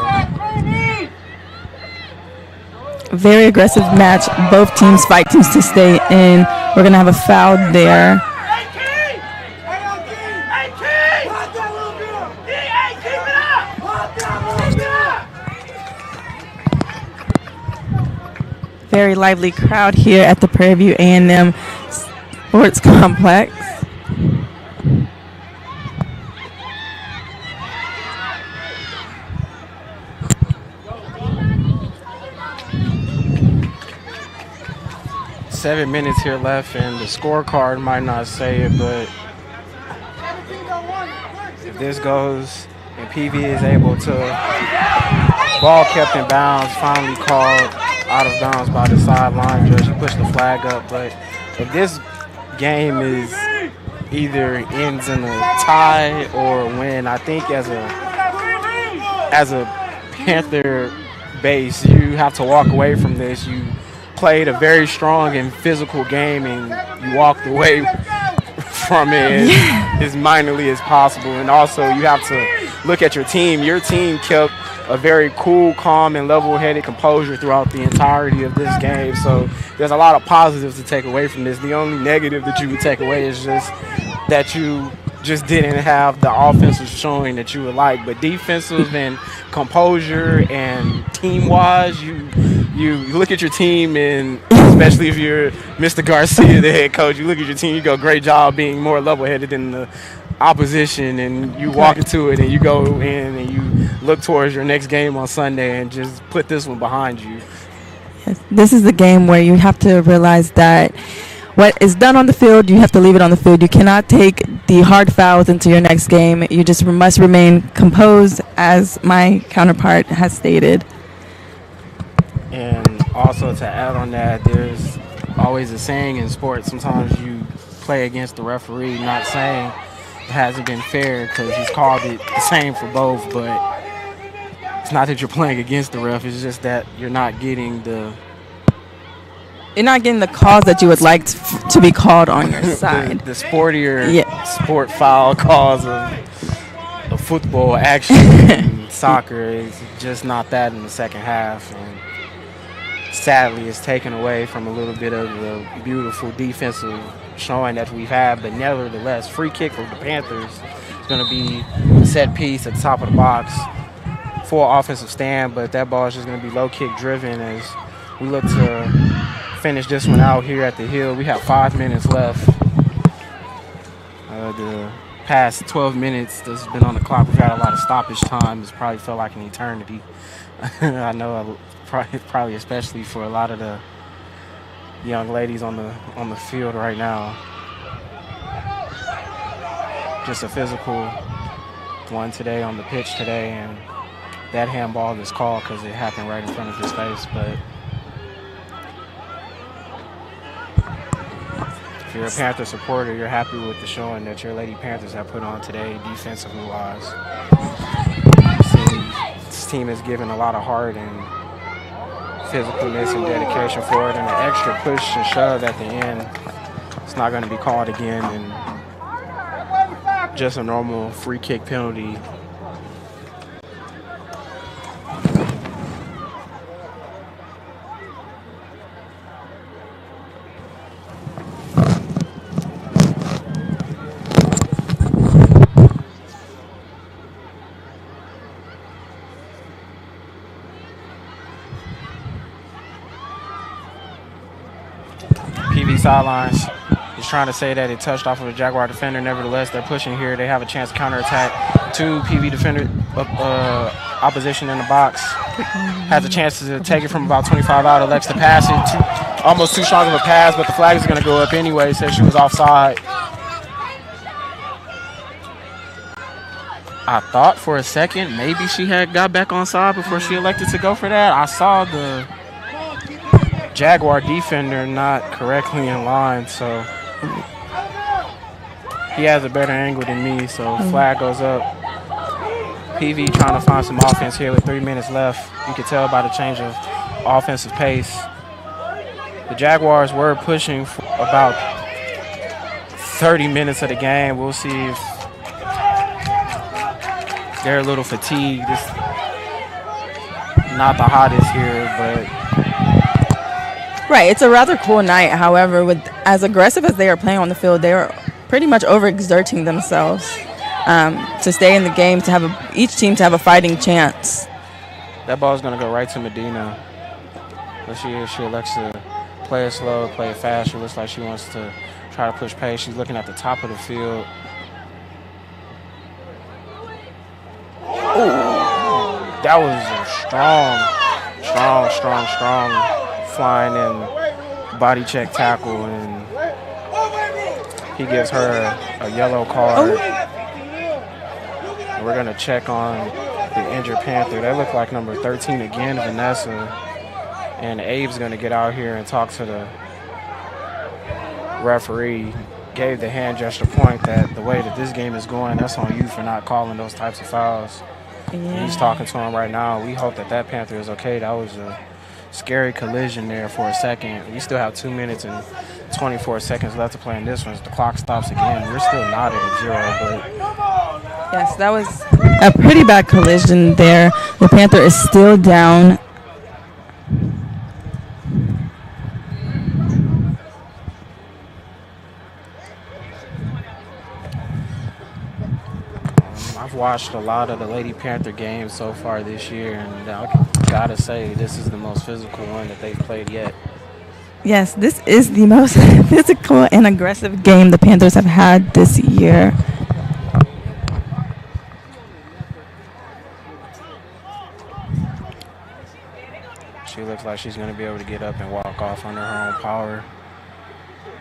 Very aggressive match. Both teams fight to stay in. We're going to have a foul there. Very lively crowd here at the Prairie View A&M Sports Complex. Seven minutes here left, and the scorecard might not say it, but if this goes and PV is able to, ball kept in bounds, finally called out of bounds by the sideline judge. He pushed the flag up, but if this game is either ends in a tie or a win, I think as a Panther base, you have to walk away from this. You played a very strong and physical game, and you walked away from it as minorly as possible. And also, you have to look at your team. Your team kept a very cool, calm, and level-headed composure throughout the entirety of this game. So there's a lot of positives to take away from this. The only negative that you would take away is just that you just didn't have the offensive showing that you would like. But defensive and composure and team-wise, you look at your team, and especially if you're Mr. Garcia, the head coach, you look at your team, you go, great job being more level-headed than the opposition, and you walk into it and you go in and you look towards your next game on Sunday and just put this one behind you. Yes, this is the game where you have to realize that what is done on the field, you have to leave it on the field. You cannot take the hard fouls into your next game. You just must remain composed, as my counterpart has stated. And also to add on that, there's always a saying in sports, sometimes you play against the referee, not saying it hasn't been fair because he's called it the same for both, but it's not that you're playing against the ref, it's just that you're not getting the calls that you would like to be called on your side. the sportier sport foul calls of football action and soccer is just not that in the second half. And sadly, it's taken away from a little bit of the beautiful defensive showing that we've had. But nevertheless, free kick for the Panthers is going to be a set piece at the top of the box for offensive stand, but that ball is just going to be low kick driven as we look to finish this one out here at the Hill. We have 5 minutes left. The past 12 minutes that's been on the clock, we've had a lot of stoppage time. It's probably felt like an eternity. I know, probably especially for a lot of the young ladies on the field right now. Just a physical one today on the pitch today, and that handball is called because it happened right in front of his face. But if you're a Panther supporter, you're happy with the showing that your Lady Panthers have put on today defensively wise. This team has given a lot of heart and physicalness and dedication for it, and an extra push and shove at the end. It's not going to be called again, and just a normal free kick penalty. Sidelines. He's trying to say that it touched off of a Jaguar defender. Nevertheless, they're pushing here. They have a chance to counterattack. Two PV defender opposition in the box. Has a chance to take it from about 25 out. Elects to pass it. Almost too strong of a pass, but the flag is going to go up anyway. Says she was offside. I thought for a second maybe she had got back on side before she elected to go for that. I saw the Jaguar defender not correctly in line, so he has a better angle than me, so flag goes up. PV trying to find some offense here with 3 minutes left. You can tell by the change of offensive pace. The Jaguars were pushing for about 30 minutes of the game. We'll see if they're a little fatigued. It's not the hottest here, but right. It's a rather cool night. However, with as aggressive as they are playing on the field, they are pretty much overexerting themselves to stay in the game, to have each team to have a fighting chance. That ball's gonna go right to Medina. Let's see if she elects to play it slow, play it fast. She looks like she wants to try to push pace. She's looking at the top of the field. Ooh, that was a strong flying and body check tackle, and he gives her a yellow card. And we're gonna check on the injured Panther. That looked like number 13 again, Vanessa. And Abe's gonna get out here and talk to the referee. Gave the hand gesture point that the way that this game is going, that's on you for not calling those types of fouls. Yeah. He's talking to him right now. We hope that Panther is okay. That was a scary collision there for a second. We still have 2 minutes and 24 seconds left to play in this one. The clock stops again. We're still not at 0, but yes, that was a pretty bad collision there. The Panther is still down. I've watched a lot of the Lady Panther games so far this year, and I gotta say this is the most physical one that they've played yet. Yes, this is the most physical and aggressive game the Panthers have had this year. She looks like she's going to be able to get up and walk off under her own power.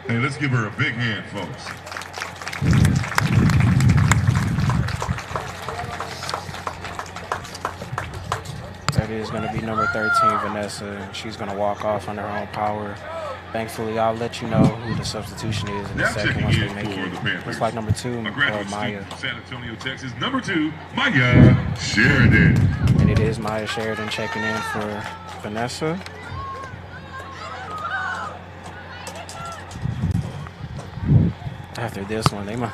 Hey, let's give her a big hand, folks. That is going to be number 13, Vanessa. She's going to walk off under her own power. Thankfully, I'll let you know who the substitution is in a second once they make it. Looks like number 2, Maya. San Antonio, Texas. Number 2, Maya Sheridan. And it is Maya Sheridan checking in for Vanessa. After this one, they might,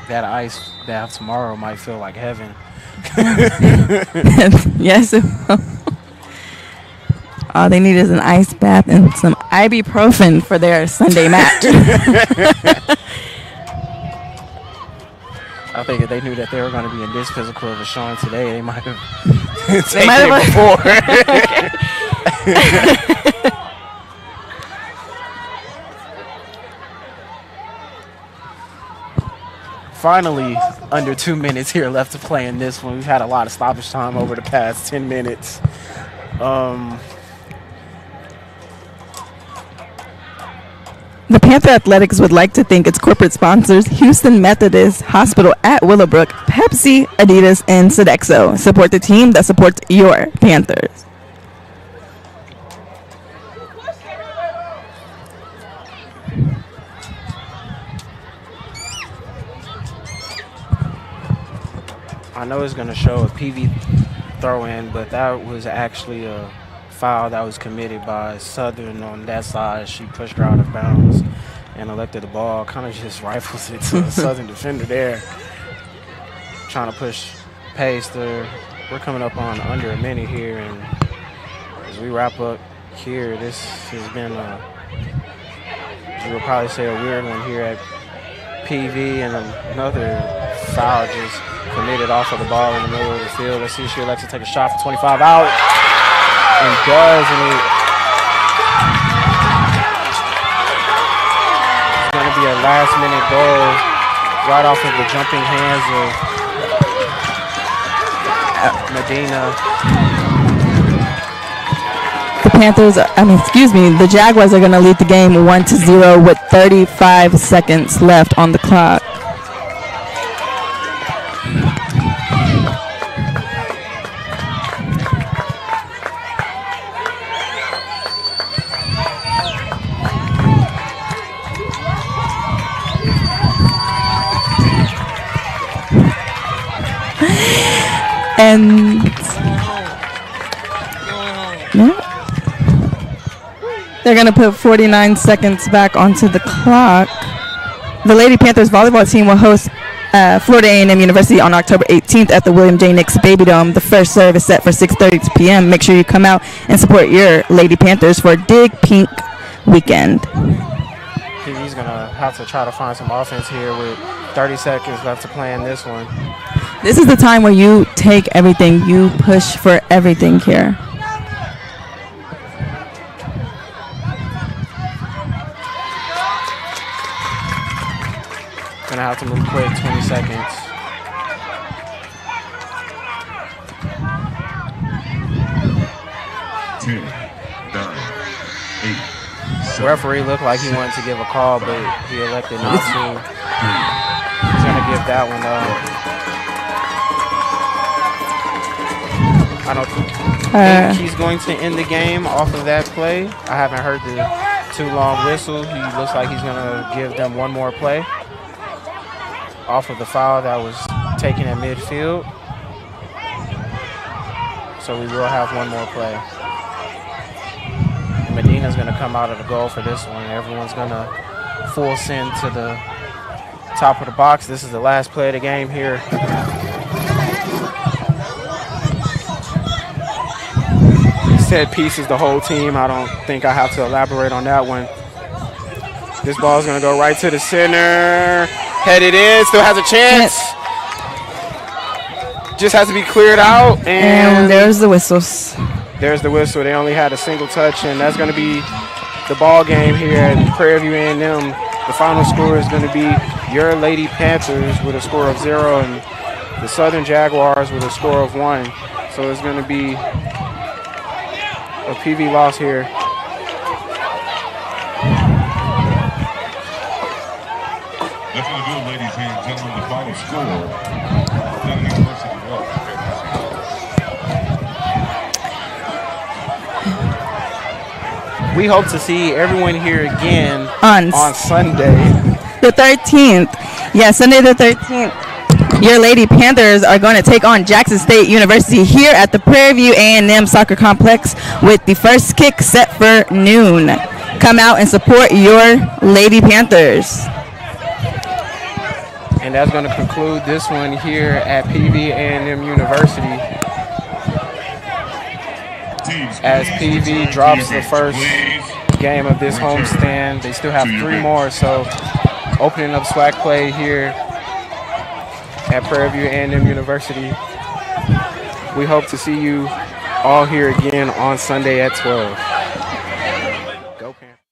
that ice bath tomorrow might feel like heaven. Yes. All they need is an ice bath and some ibuprofen for their Sunday match. I think if they knew that they were going to be in this physical of a showing today, they might have taken it before. Finally, under 2 minutes here left to play in this one. We've had a lot of stoppage time over the past 10 minutes. The Panther Athletics would like to thank its corporate sponsors, Houston Methodist Hospital at Willowbrook, Pepsi, Adidas, and Sodexo. Support the team that supports your Panthers. I know it's going to show a PV throw-in, but that was actually a foul that was committed by Southern on that side. She pushed her out of bounds and elected the ball. Kind of just rifles it to a Southern defender there. Trying to push pace there. We're coming up on under a minute here, and as we wrap up here, this has been you would probably say a weird one here at PV, and another foul just committed off of the ball in the middle of the field. Let's see if she elects to take a shot for 25 out. And does, and it's going to be a last-minute goal right off of the jumping hands of Medina. The Jaguars are going to lead the game 1-0 with 35 seconds left on the clock. And no. They're going to put 49 seconds back onto the clock. The Lady Panthers volleyball team will host Florida A&M University on October 18th at the William J. Nix Baby Dome. The first serve is set for 6:30 p.m. Make sure you come out and support your Lady Panthers for Dig Pink weekend. He's going to have to try to find some offense here with 30 seconds left to play in this one. This is the time where you take everything. You push for everything here. Gonna have to move quick, 20 seconds. The referee looked like he wanted to give a call, but he elected not to. He's gonna give that one though. I don't think he's going to end the game off of that play. I haven't heard the too long whistle. He looks like he's gonna give them one more play off of the foul that was taken at midfield. So we will have one more play. And Medina's gonna come out of the goal for this one. Everyone's gonna full send to the top of the box. This is the last play of the game here. Set pieces the whole team. I don't think I have to elaborate on that one. This ball is gonna go right to the center. Headed in, still has a chance. Just has to be cleared out. And there's the whistles. There's the whistle. They only had a single touch, and that's going to be the ball game here at Prairie View A&M. The final score is going to be your Lady Panthers with a score of 0 and the Southern Jaguars with a score of 1. So it's going to be a PV loss here. That's going to do it, ladies and gentlemen. The final score. University lost. We hope to see everyone here again on Sunday. The 13th. Yeah, Sunday the 13th. Your Lady Panthers are going to take on Jackson State University here at the Prairie View A&M Soccer Complex with the first kick set for noon. Come out and support your Lady Panthers. And that's going to conclude this one here at PVAMU University. As PV drops the first game of this homestand, they still have 3 more. So opening up SWAC play here at Prairie View A&M University. We hope to see you all here again on Sunday at 12. Go Panthers.